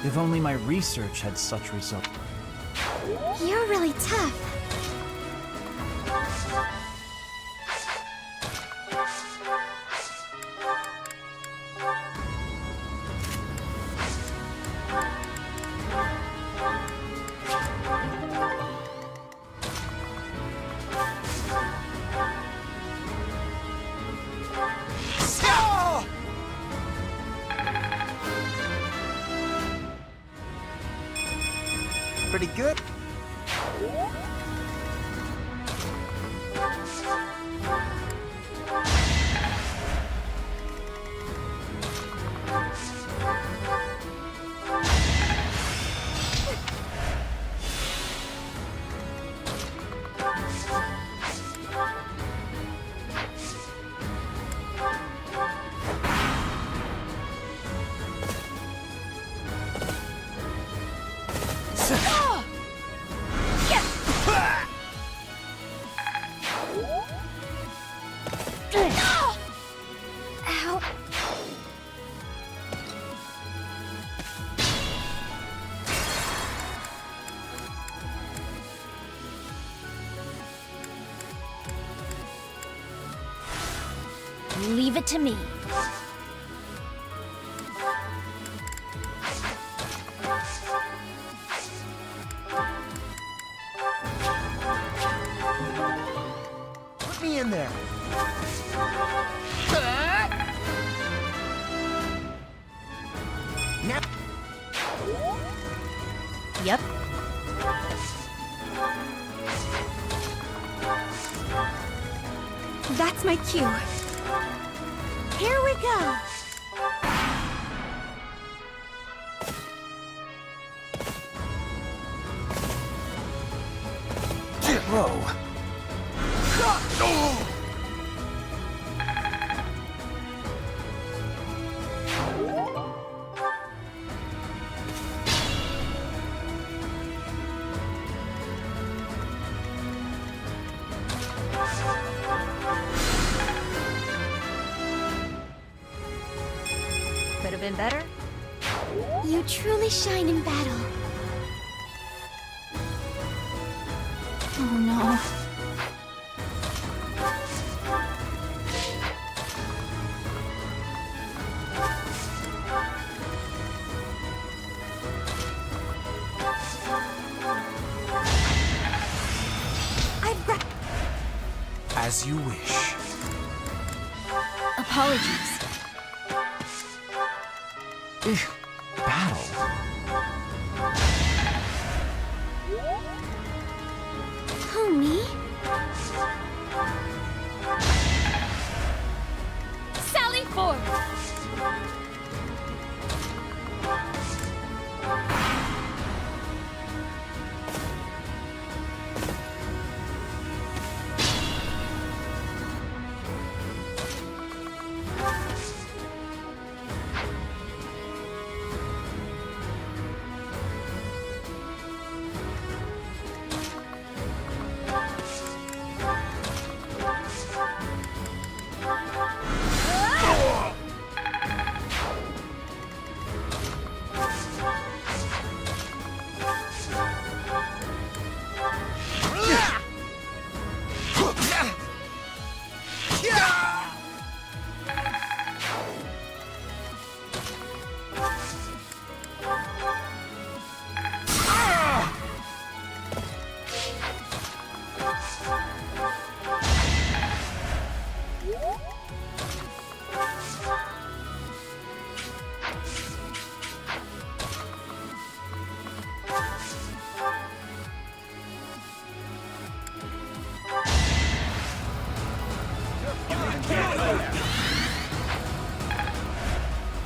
If only my research had such results. You're really tough. Pretty good. Ow. Leave it to me. Put me in there! Now. Yep. That's my cue. Here we go. Whoa. Could have been better. You truly shine in battle. Oh no. As you wish. Apologies. Battle? Who, me? Sally forth!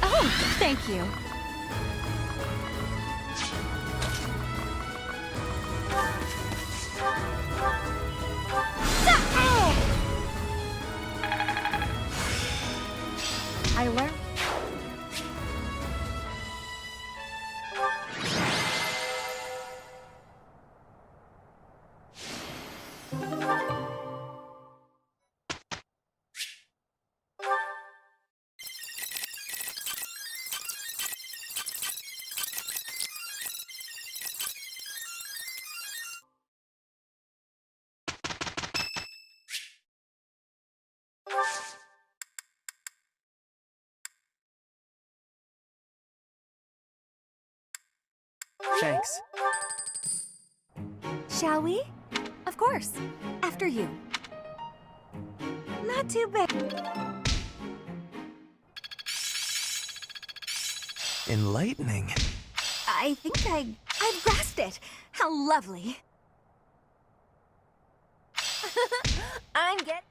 Oh, thank you. I learned. Thanks. Shall we? Of course. After you. Not too bad. Enlightening. I think I've grasped it. How lovely. I'm get.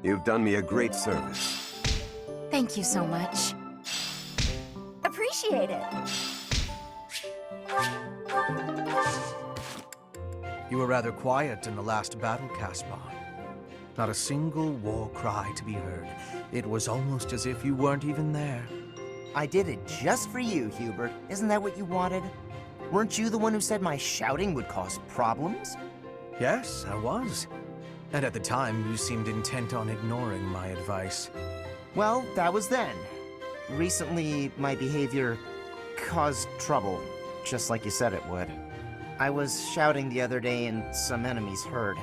You've done me a great service. Thank you so much. Appreciate it. You were rather quiet in the last battle, Caspar. Not a single war cry to be heard. It was almost as if you weren't even there. I did it just for you, Hubert. Isn't that what you wanted? Weren't you the one who said my shouting would cause problems? Yes, I was. And at the time, you seemed intent on ignoring my advice. Well, that was then. Recently, my behavior caused trouble, just like you said it would. I was shouting the other day and some enemies heard.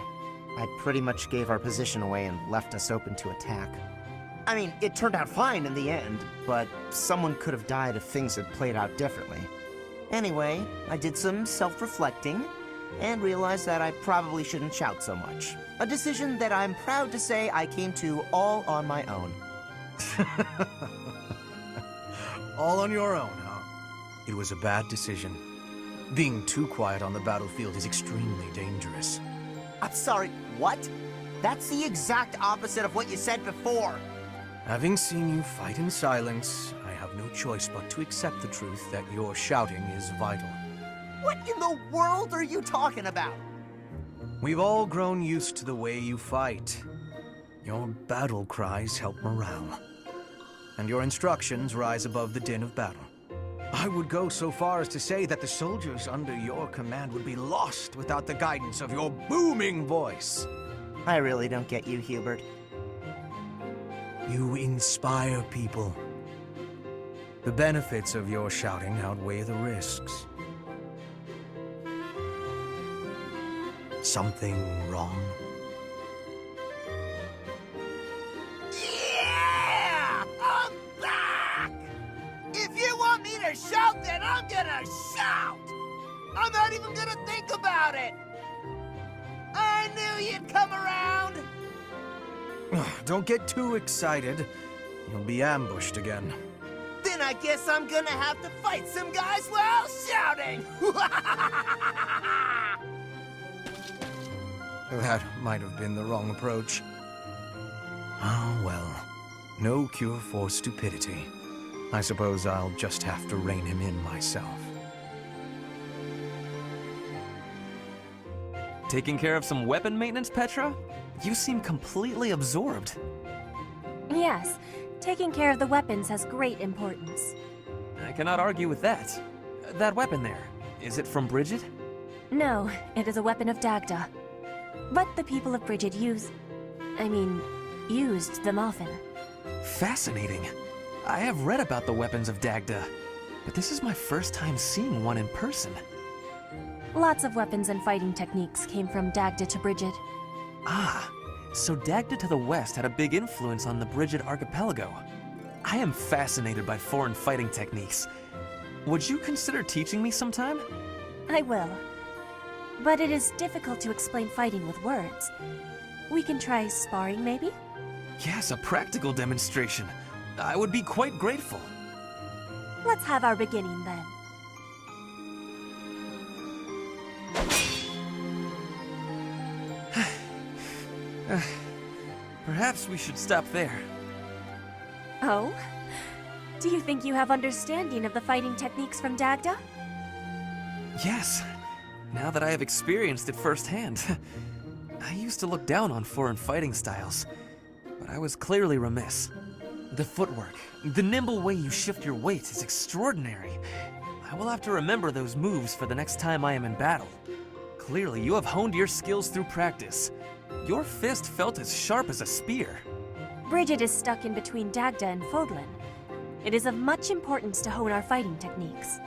I pretty much gave our position away and left us open to attack. I mean, it turned out fine in the end, but someone could have died if things had played out differently. Anyway, I did some self-reflecting and realized that I probably shouldn't shout so much. A decision that I'm proud to say I came to all on my own. All on your own, huh? It was a bad decision. Being too quiet on the battlefield is extremely dangerous. I'm sorry, what? That's the exact opposite of what you said before. Having seen you fight in silence, I have no choice but to accept the truth that your shouting is vital. What in the world are you talking about? We've all grown used to the way you fight. Your battle cries help morale, and your instructions rise above the din of battle. I would go so far as to say that the soldiers under your command would be lost without the guidance of your booming voice. I really don't get you, Hubert. You inspire people. The benefits of your shouting outweigh the risks. Something wrong? Yeah! I'm back! If you want me to shout, then I'm gonna shout! I'm not even gonna think about it! I knew you'd come around! Don't get too excited. You'll be ambushed again. Then I guess I'm gonna have to fight some guys while shouting! That might have been the wrong approach. Oh, well. No cure for stupidity. I suppose I'll just have to rein him in myself. Taking care of some weapon maintenance, Petra? You seem completely absorbed. Yes, taking care of the weapons has great importance. I cannot argue with that. That weapon there, is it from Bridget? No, it is a weapon of Dagda. But the people of Bridget used them often. Fascinating. I have read about the weapons of Dagda, but this is my first time seeing one in person. Lots of weapons and fighting techniques came from Dagda to Bridget. Ah, so Dagda to the west had a big influence on the Bridget archipelago. I am fascinated by foreign fighting techniques. Would you consider teaching me sometime? I will. But it is difficult to explain fighting with words. We can try sparring, maybe? Yes, a practical demonstration. I would be quite grateful. Let's have our beginning then. Perhaps we should stop there. Oh? Do you think you have understanding of the fighting techniques from Dagda? Yes. Now that I have experienced it firsthand. I used to look down on foreign fighting styles, but I was clearly remiss. The footwork, the nimble way you shift your weight is extraordinary. I will have to remember those moves for the next time I am in battle. Clearly, you have honed your skills through practice. Your fist felt as sharp as a spear. Bridget is stuck in between Dagda and Fódlan. It is of much importance to hone our fighting techniques.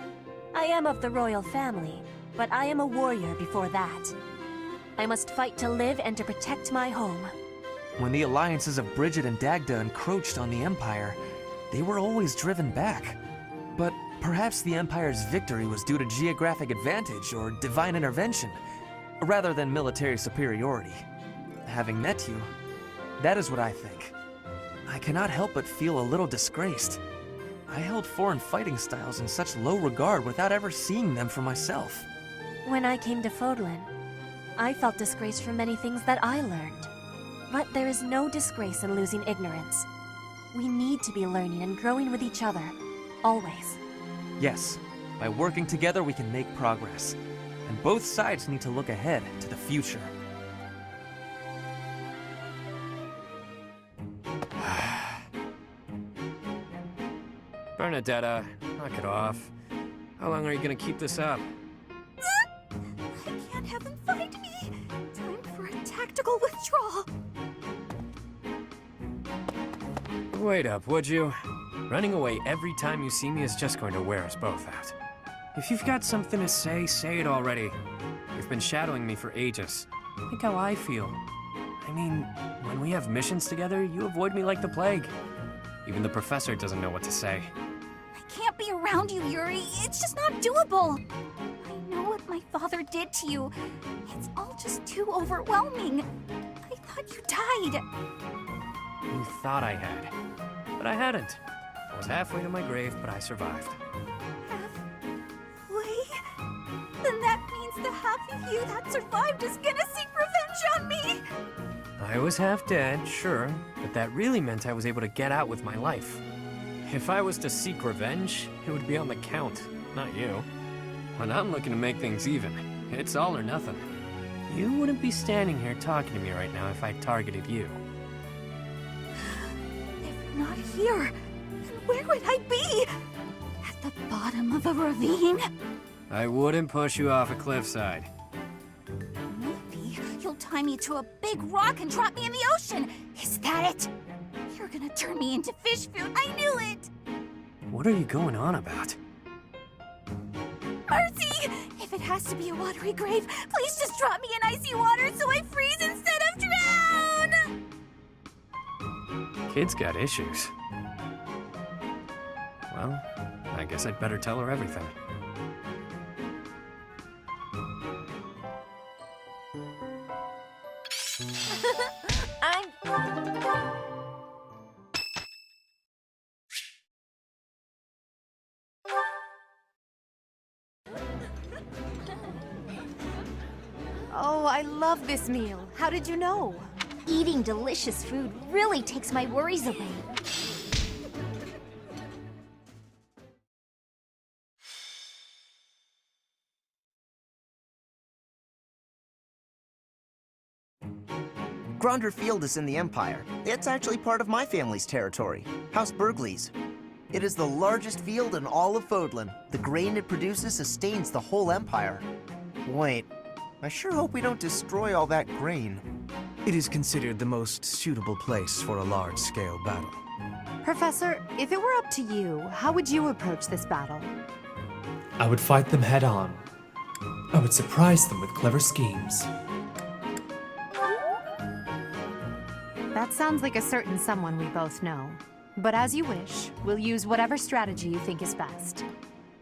I am of the royal family, but I am a warrior before that. I must fight to live and to protect my home. When the alliances of Bridget and Dagda encroached on the Empire, they were always driven back. But perhaps the Empire's victory was due to geographic advantage or divine intervention, rather than military superiority. Having met you, that is what I think. I cannot help but feel a little disgraced. I held foreign fighting styles in such low regard without ever seeing them for myself. When I came to Fódlan, I felt disgraced for many things that I learned. But there is no disgrace in losing ignorance. We need to be learning and growing with each other, always. Yes, by working together we can make progress. And both sides need to look ahead to the future. Bernadetta, knock it off. How long are you gonna keep this up? I can't have him find me. Time for a tactical withdrawal. Wait up, would you? Running away every time you see me is just going to wear us both out. If you've got something to say it already. You've been shadowing me for ages. Think how I feel. I mean, when we have missions together, you avoid me like the plague. Even the professor doesn't know what to say. I can't be around you, Yuri. It's just not doable. I know what my father did to you. It's all just too overwhelming. I thought you died. You thought I had, but I hadn't. I was halfway to my grave, but I survived. Halfway? Then that means the half of you that survived is gonna seek revenge on me! I was half dead, sure, but that really meant I was able to get out with my life. If I was to seek revenge, it would be on the Count, not you. When I'm looking to make things even, it's all or nothing. You wouldn't be standing here talking to me right now if I targeted you. If not here, then where would I be? At the bottom of a ravine? I wouldn't push you off a cliffside. Maybe you'll tie me to a big rock and drop me in the ocean. Is that it? You're gonna turn me into fish food. I knew it! What are you going on about? Mercy! If it has to be a watery grave, please just drop me in icy water so I freeze instead of drown! Kid's got issues. Well, I guess I'd better tell her everything. Oh, I love this meal. How did you know? Eating delicious food really takes my worries away. Gronder Field is in the Empire. It's actually part of my family's territory, House Bergley's. It is the largest field in all of Fódlan. The grain it produces sustains the whole Empire. Wait, I sure hope we don't destroy all that grain. It is considered the most suitable place for a large-scale battle. Professor, if it were up to you, how would you approach this battle? I would fight them head on. I would surprise them with clever schemes. That sounds like a certain someone we both know. But as you wish, we'll use whatever strategy you think is best.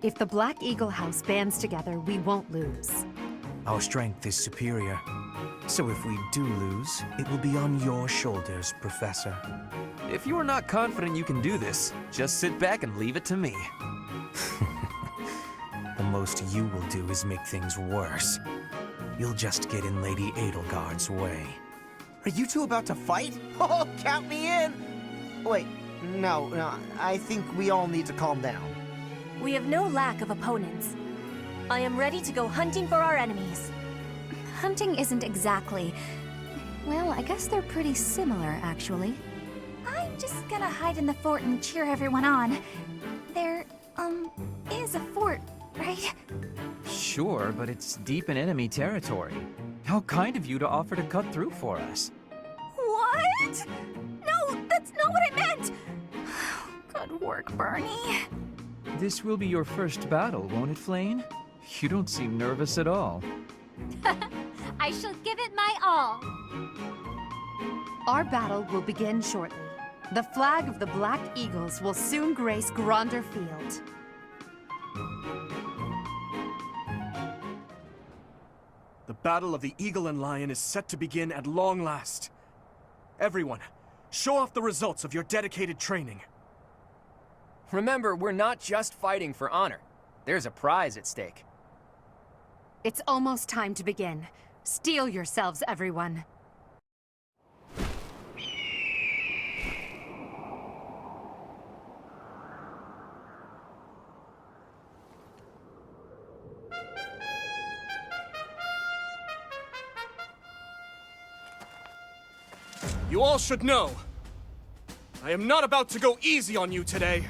If the Black Eagle House bands together, we won't lose. Our strength is superior. So if we do lose, it will be on your shoulders, Professor. If you are not confident you can do this, just sit back and leave it to me. The most you will do is make things worse. You'll just get in Lady Edelgard's way. Are you two about to fight? Oh, count me in! Wait, No, I think we all need to calm down. We have no lack of opponents. I am ready to go hunting for our enemies. Hunting isn't exactly... Well, I guess they're pretty similar, actually. I'm just gonna hide in the fort and cheer everyone on. There, is a fort, right? Sure, but it's deep in enemy territory. How kind of you to offer to cut through for us. What? No, that's not what I meant! Good work, Bernie. This will be your first battle, won't it, Flayn? You don't seem nervous at all. I shall give it my all. Our battle will begin shortly. The flag of the Black Eagles will soon grace Gronder Field. The Battle of the Eagle and Lion is set to begin at long last. Everyone, show off the results of your dedicated training. Remember, we're not just fighting for honor. There's a prize at stake. It's almost time to begin. Steel yourselves, everyone. You all should know, I am not about to go easy on you today.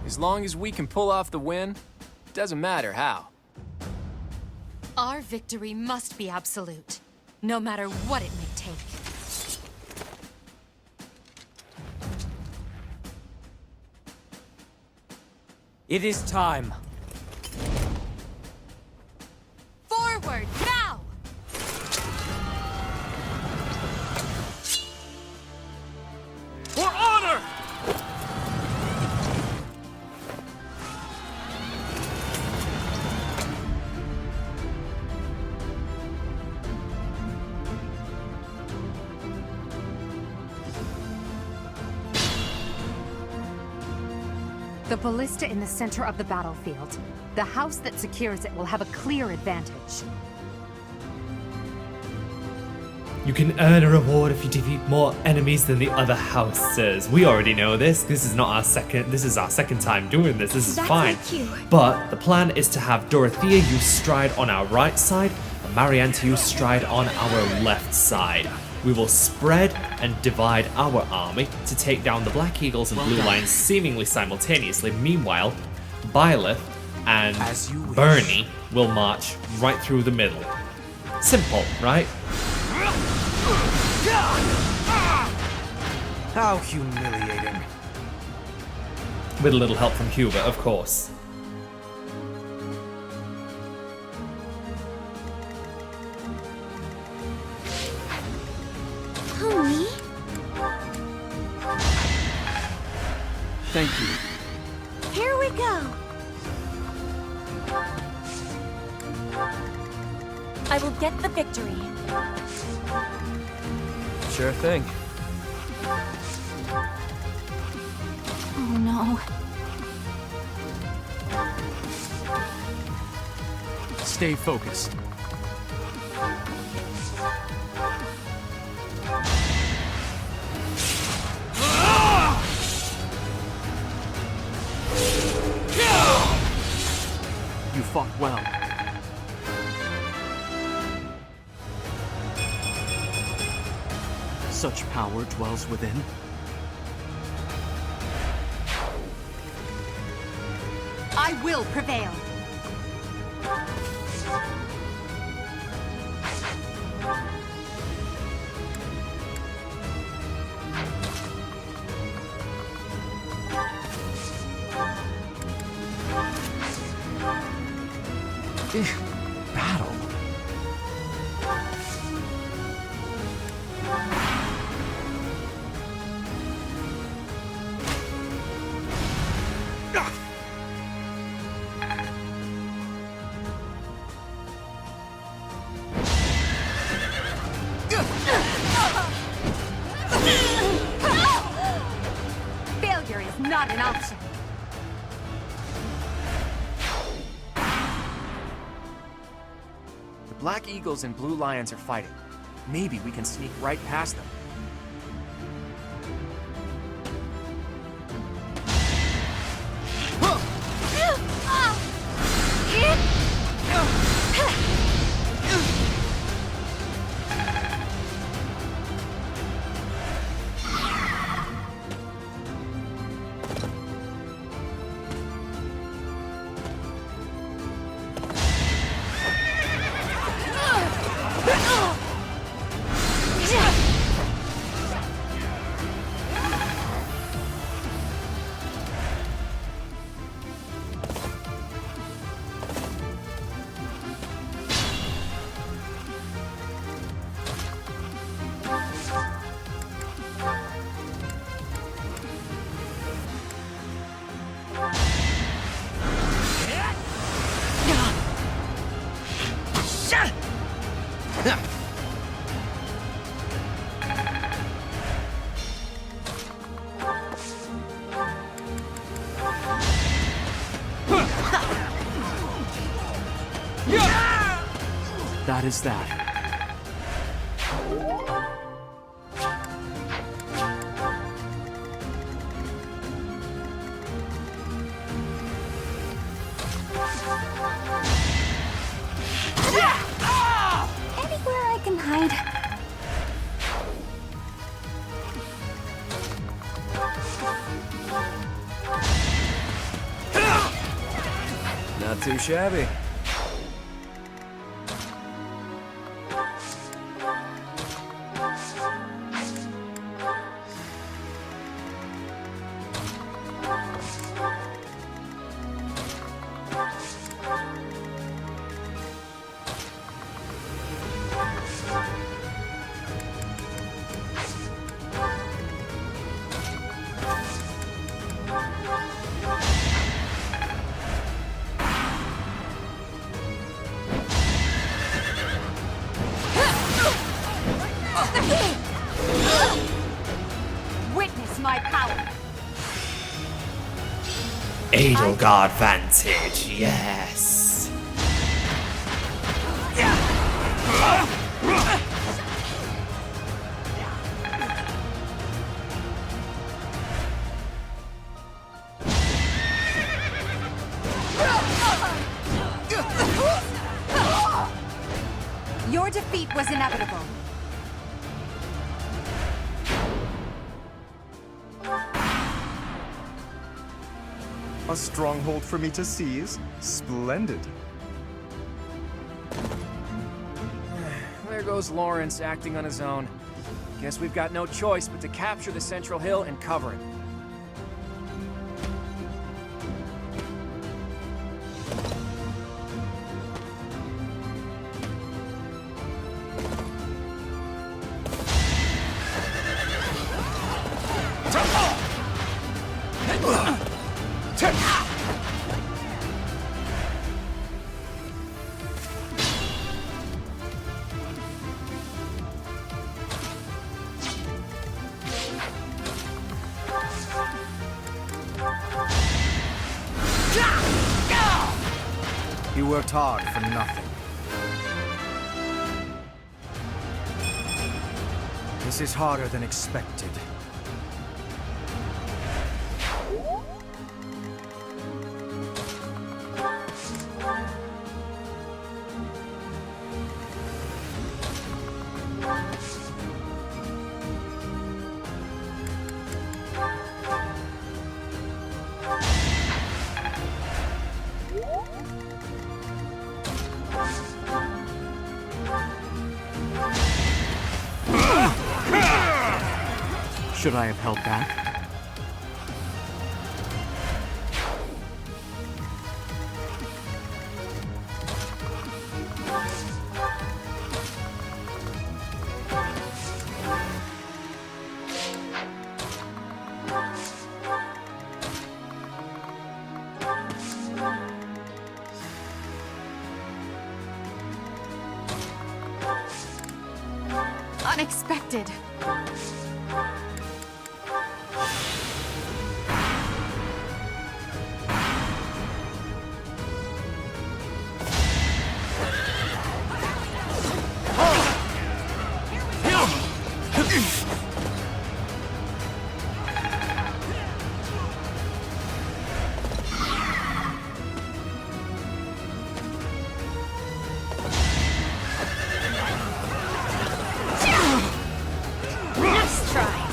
As long as we can pull off the win, it doesn't matter how. Our victory must be absolute, no matter what it may take. It is time. Forward, now! For honor! The ballista in the center of the battlefield. The house that secures it will have a clear advantage. You can earn a reward if you defeat more enemies than the other houses. We already know this. This is our second time doing this. This is fine. But the plan is to have Dorothea use stride on our right side and Marianne to use stride on our left side. We will spread and divide our army to take down the Black Eagles and Blue Lions seemingly simultaneously. Meanwhile, Byleth and Bernie will march right through the middle. Simple, right? How humiliating. With a little help from Hubert, of course. Homie? Thank you. Here we go. I will get the victory. Sure thing. Oh no. Stay focused. You fought well. Such power dwells within. I will prevail. Battle. Failure is not an option. The Black Eagles and Blue Lions are fighting. Maybe we can sneak right past them. That is that. Anywhere I can hide. Not too shabby. Witness my power. Edelgard Vantage, yes. Your defeat was inevitable. A stronghold for me to seize? Splendid. There goes Lawrence acting on his own. Guess we've got no choice but to capture the central hill and cover it. You worked hard for nothing. This is harder than expected. Should I have held back? Unexpected. Nice try.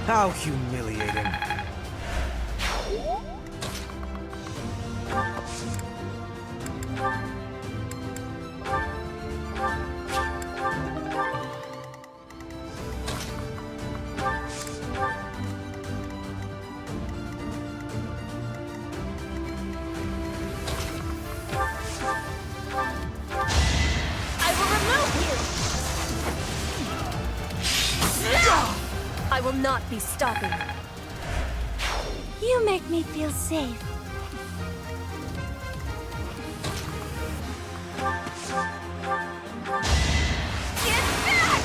How humiliating. not be stopping. You make me feel safe. Get back!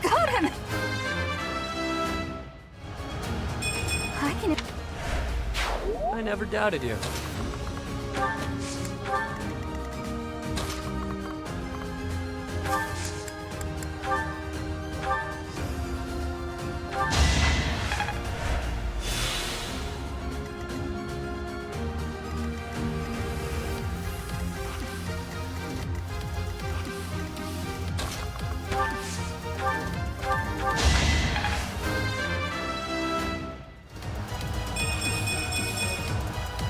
Got him! I can... I never doubted you.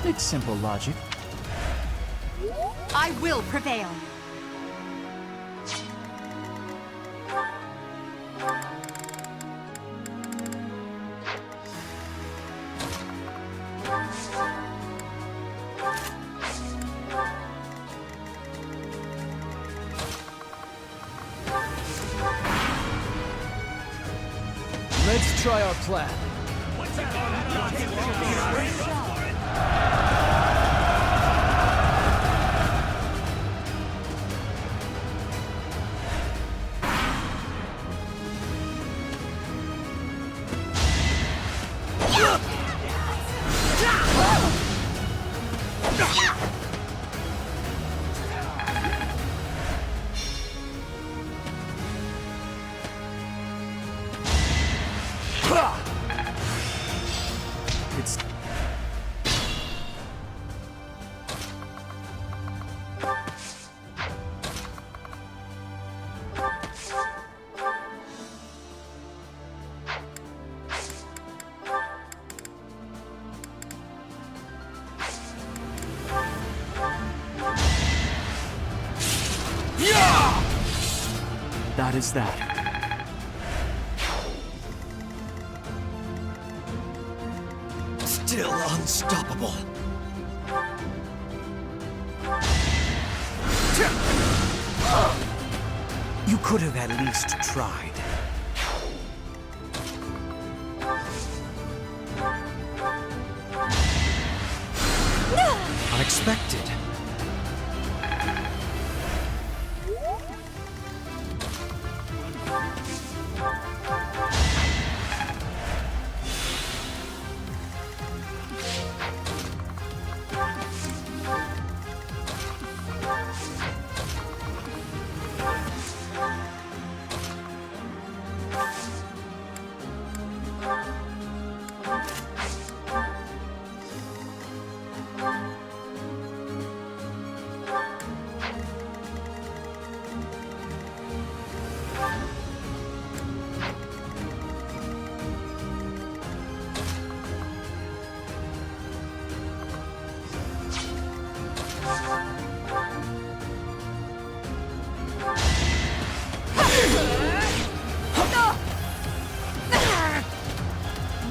It's simple logic. I will prevail. Let's try our plan. It's... That is that. Still unstoppable. You could have at least tried. Unexpected.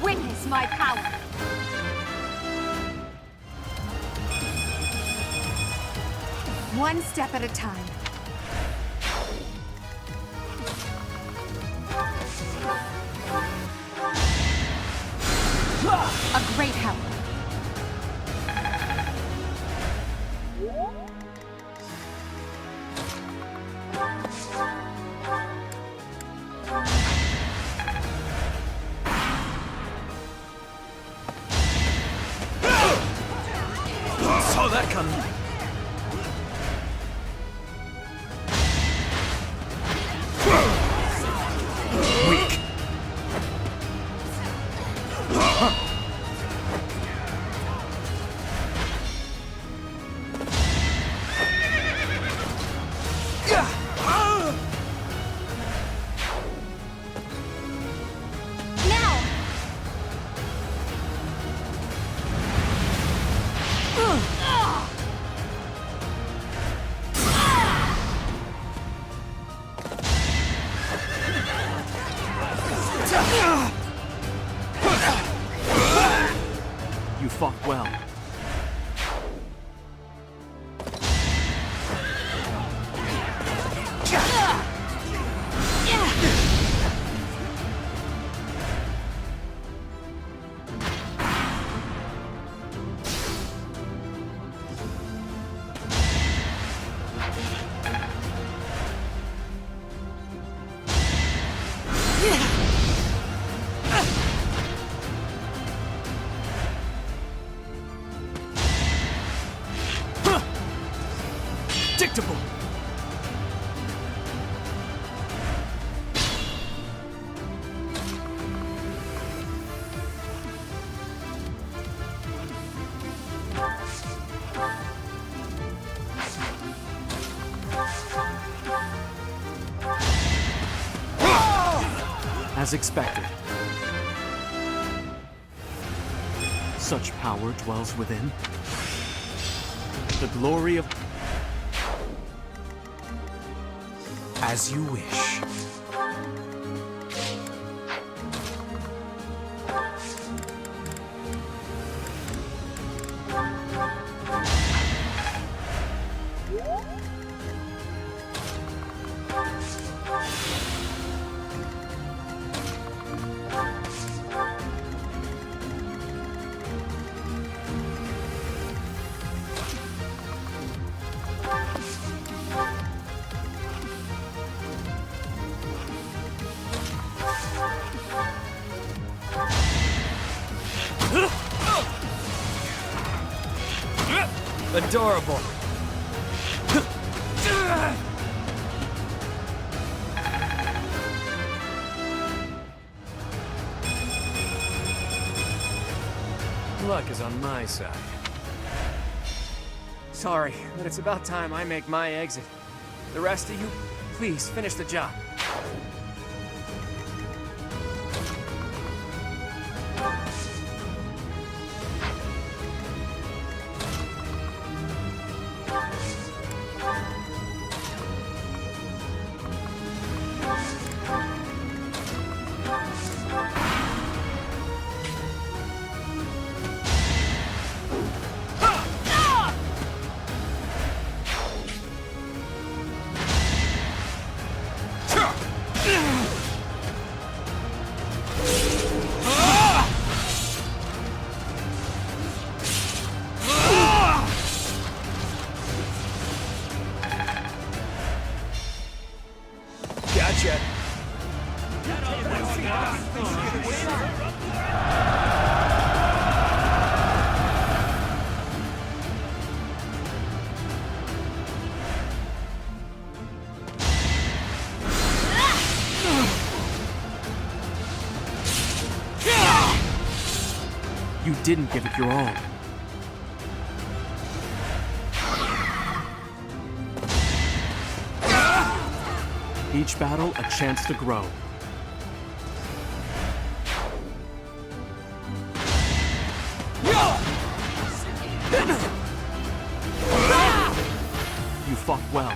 Witness my power. One step at a time. A great help. Saw that coming. Weak. You fought well. Dictable! As expected. Such power dwells within. The glory of... As you wish. Adorable. Luck is on my side. Sorry, but it's about time I make my exit. The rest of you, please finish the job. Gotcha. You didn't give it your all. Each battle, a chance to grow. You fought well.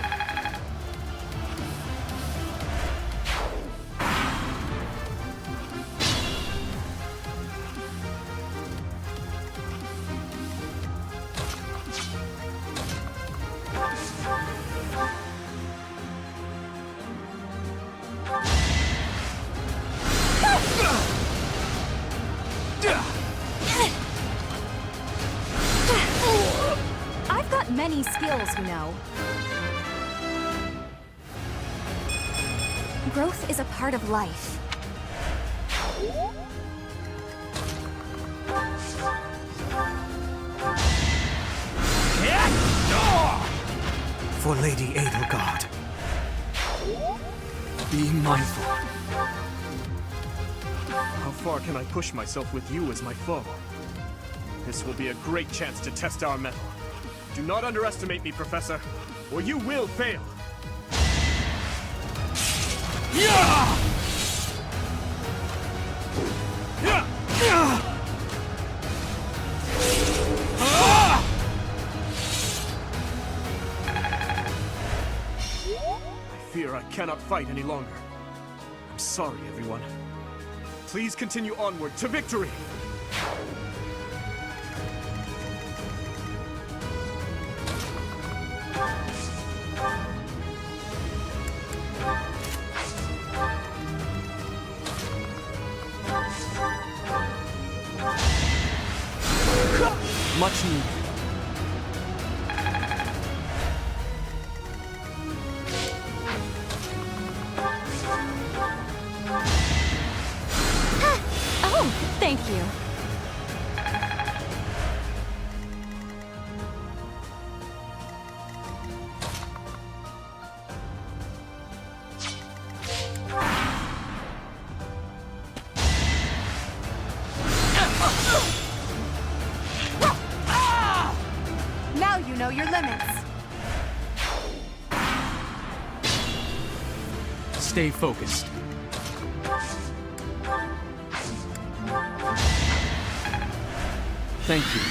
I've got many skills, you know. Growth is a part of life. For Lady Edelgard. Be mindful. How far can I push myself with you as my foe? This will be a great chance to test our mettle. Do not underestimate me, Professor, or you will fail. I fear I cannot fight any longer. I'm sorry, everyone. Please continue onward to victory! Much needed. you. Now you know your limits. Stay focused. Thank you.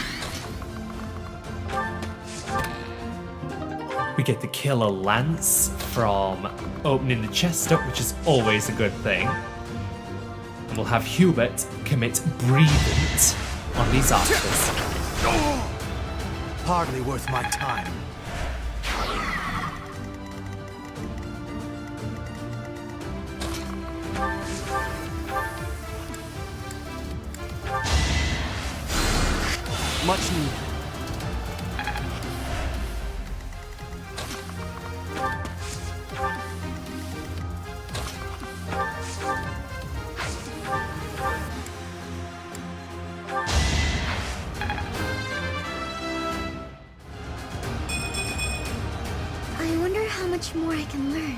We get to kill a lance from opening the chest up, which is always a good thing. And we'll have Hubert commit breathing on these archers. Hardly worth my time. Much needed. I wonder how much more I can learn.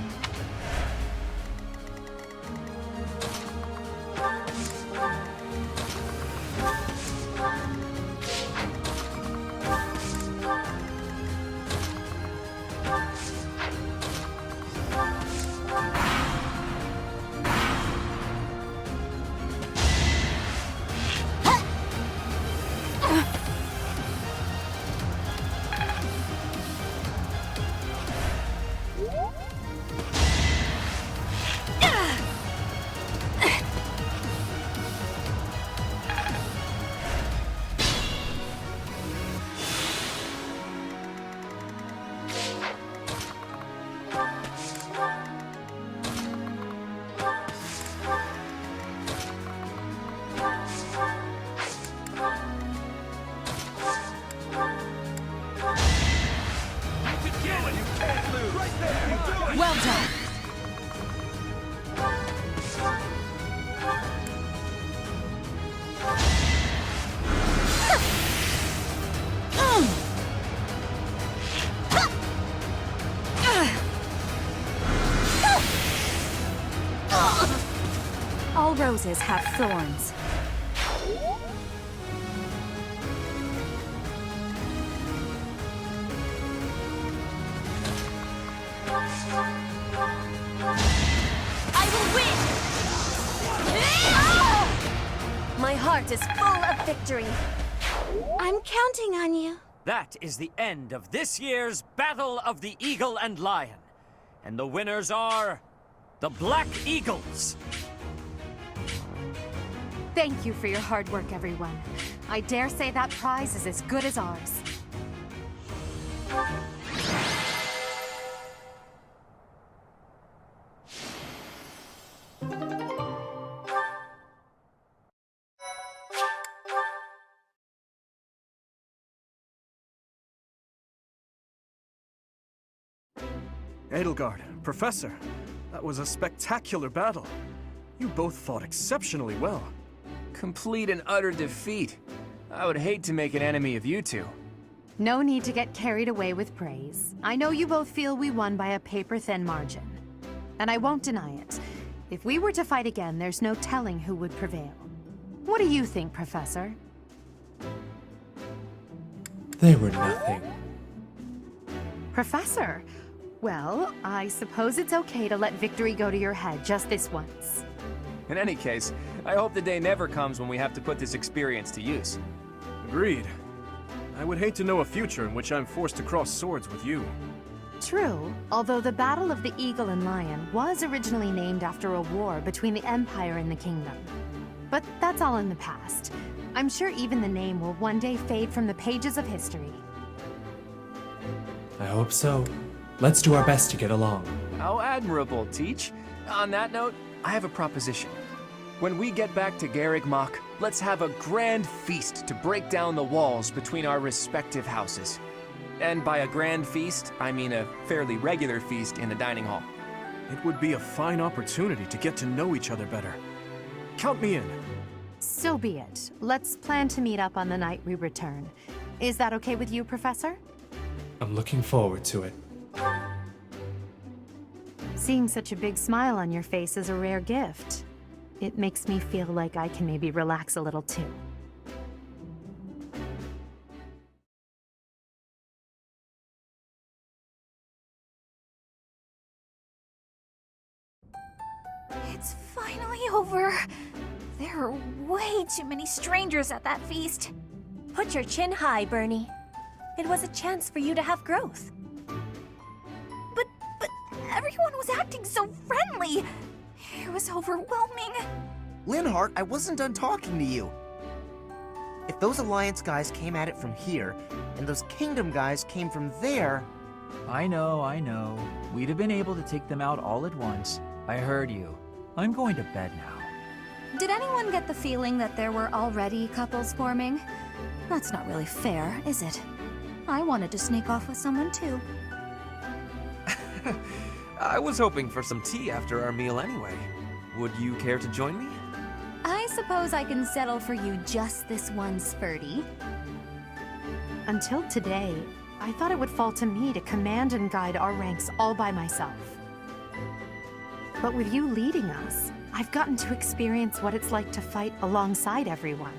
Well done. All roses have thorns. I will win! My heart is full of victory. I'm counting on you. That is the end of this year's Battle of the Eagle and Lion. And the winners are the Black Eagles. Thank you for your hard work, everyone. I dare say that prize is as good as ours. Edelgard, Professor, that was a spectacular battle. You both fought exceptionally well. Complete and utter defeat. I would hate to make an enemy of you two. No need to get carried away with praise. I know you both feel we won by a paper-thin margin. And I won't deny it. If we were to fight again, there's no telling who would prevail. What do you think, Professor? They were nothing. Professor? Well, I suppose it's okay to let victory go to your head just this once. In any case, I hope the day never comes when we have to put this experience to use. Agreed. I would hate to know a future in which I'm forced to cross swords with you. True, although the Battle of the Eagle and Lion was originally named after a war between the Empire and the Kingdom. But that's all in the past. I'm sure even the name will one day fade from the pages of history. I hope so. Let's do our best to get along. How admirable, Teach. On that note, I have a proposition. When we get back to Garreg Mach, let's have a grand feast to break down the walls between our respective houses. And by a grand feast, I mean a fairly regular feast in the dining hall. It would be a fine opportunity to get to know each other better. Count me in. So be it. Let's plan to meet up on the night we return. Is that okay with you, Professor? I'm looking forward to it. Seeing such a big smile on your face is a rare gift. It makes me feel like I can maybe relax a little too. It's finally over. There are way too many strangers at that feast. Put your chin high, Bernie. It was a chance for you to have growth. But everyone was acting so friendly. It was overwhelming. Linhardt, I wasn't done talking to you. If those Alliance guys came at it from here, and those Kingdom guys came from there... I know. We'd have been able to take them out all at once. I heard you. I'm going to bed now. Did anyone get the feeling that there were already couples forming? That's not really fair, is it? I wanted to sneak off with someone too. I was hoping for some tea after our meal anyway. Would you care to join me? I suppose I can settle for you just this once, Ferdy. Until today, I thought it would fall to me to command and guide our ranks all by myself. But with you leading us, I've gotten to experience what it's like to fight alongside everyone.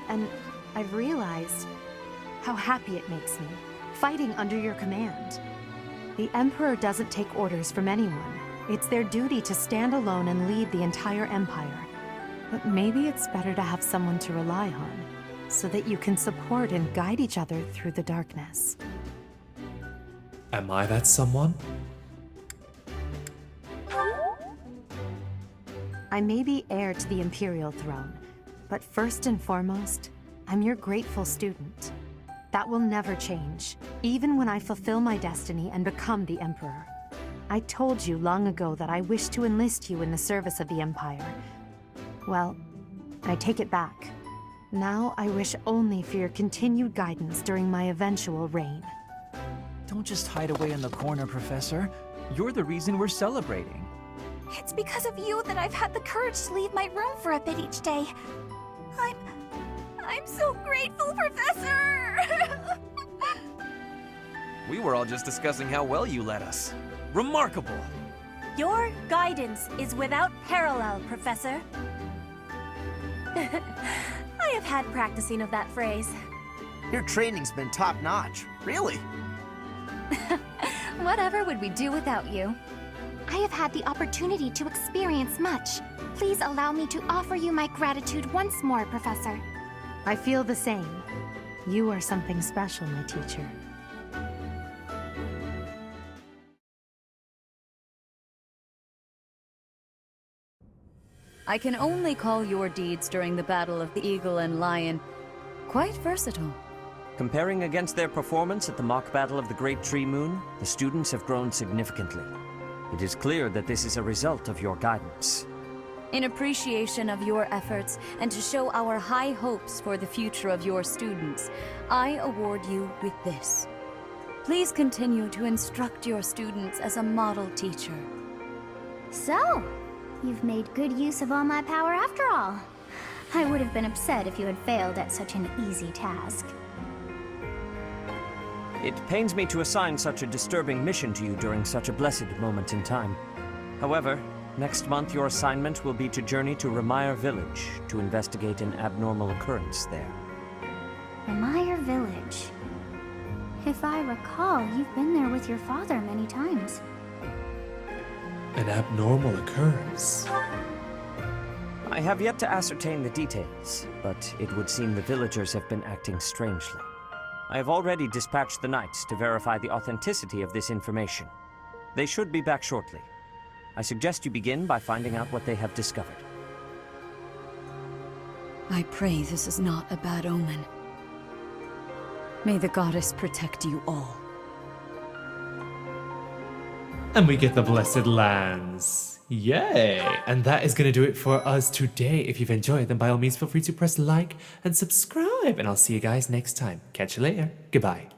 And I've realized how happy it makes me, fighting under your command. The Emperor doesn't take orders from anyone. It's their duty to stand alone and lead the entire Empire. But maybe it's better to have someone to rely on, so that you can support and guide each other through the darkness. Am I that someone? I may be heir to the Imperial throne, but first and foremost, I'm your grateful student. That will never change, even when I fulfill my destiny and become the Emperor. I told you long ago that I wish to enlist you in the service of the Empire. Well, I take it back. Now I wish only for your continued guidance during my eventual reign. Don't just hide away in the corner, Professor. You're the reason we're celebrating. It's because of you that I've had the courage to leave my room for a bit each day. I'm so grateful, Professor! We were all just discussing how well you led us. Remarkable! Your guidance is without parallel, Professor. I have had practicing of that phrase. Your training's been top-notch, really. Whatever would we do without you? I have had the opportunity to experience much. Please allow me to offer you my gratitude once more, Professor. I feel the same. You are something special, my teacher. I can only call your deeds during the Battle of the Eagle and Lion quite versatile. Comparing against their performance at the mock battle of the Great Tree Moon, the students have grown significantly. It is clear that this is a result of your guidance. In appreciation of your efforts and to show our high hopes for the future of your students, I award you with this. Please continue to instruct your students as a model teacher. So, you've made good use of all my power after all. I would have been upset if you had failed at such an easy task. It pains me to assign such a disturbing mission to you during such a blessed moment in time. However, next month your assignment will be to journey to Rhea Village to investigate an abnormal occurrence there. Rhea Village. If I recall, you've been there with your father many times. An abnormal occurrence. I have yet to ascertain the details, but it would seem the villagers have been acting strangely. I have already dispatched the knights to verify the authenticity of this information. They should be back shortly. I suggest you begin by finding out what they have discovered. I pray this is not a bad omen. May the goddess protect you all. And we get the Blessed Lands. Yay! And that is going to do it for us today. If you've enjoyed, then by all means feel free to press like and subscribe. And I'll see you guys next time. Catch you later. Goodbye.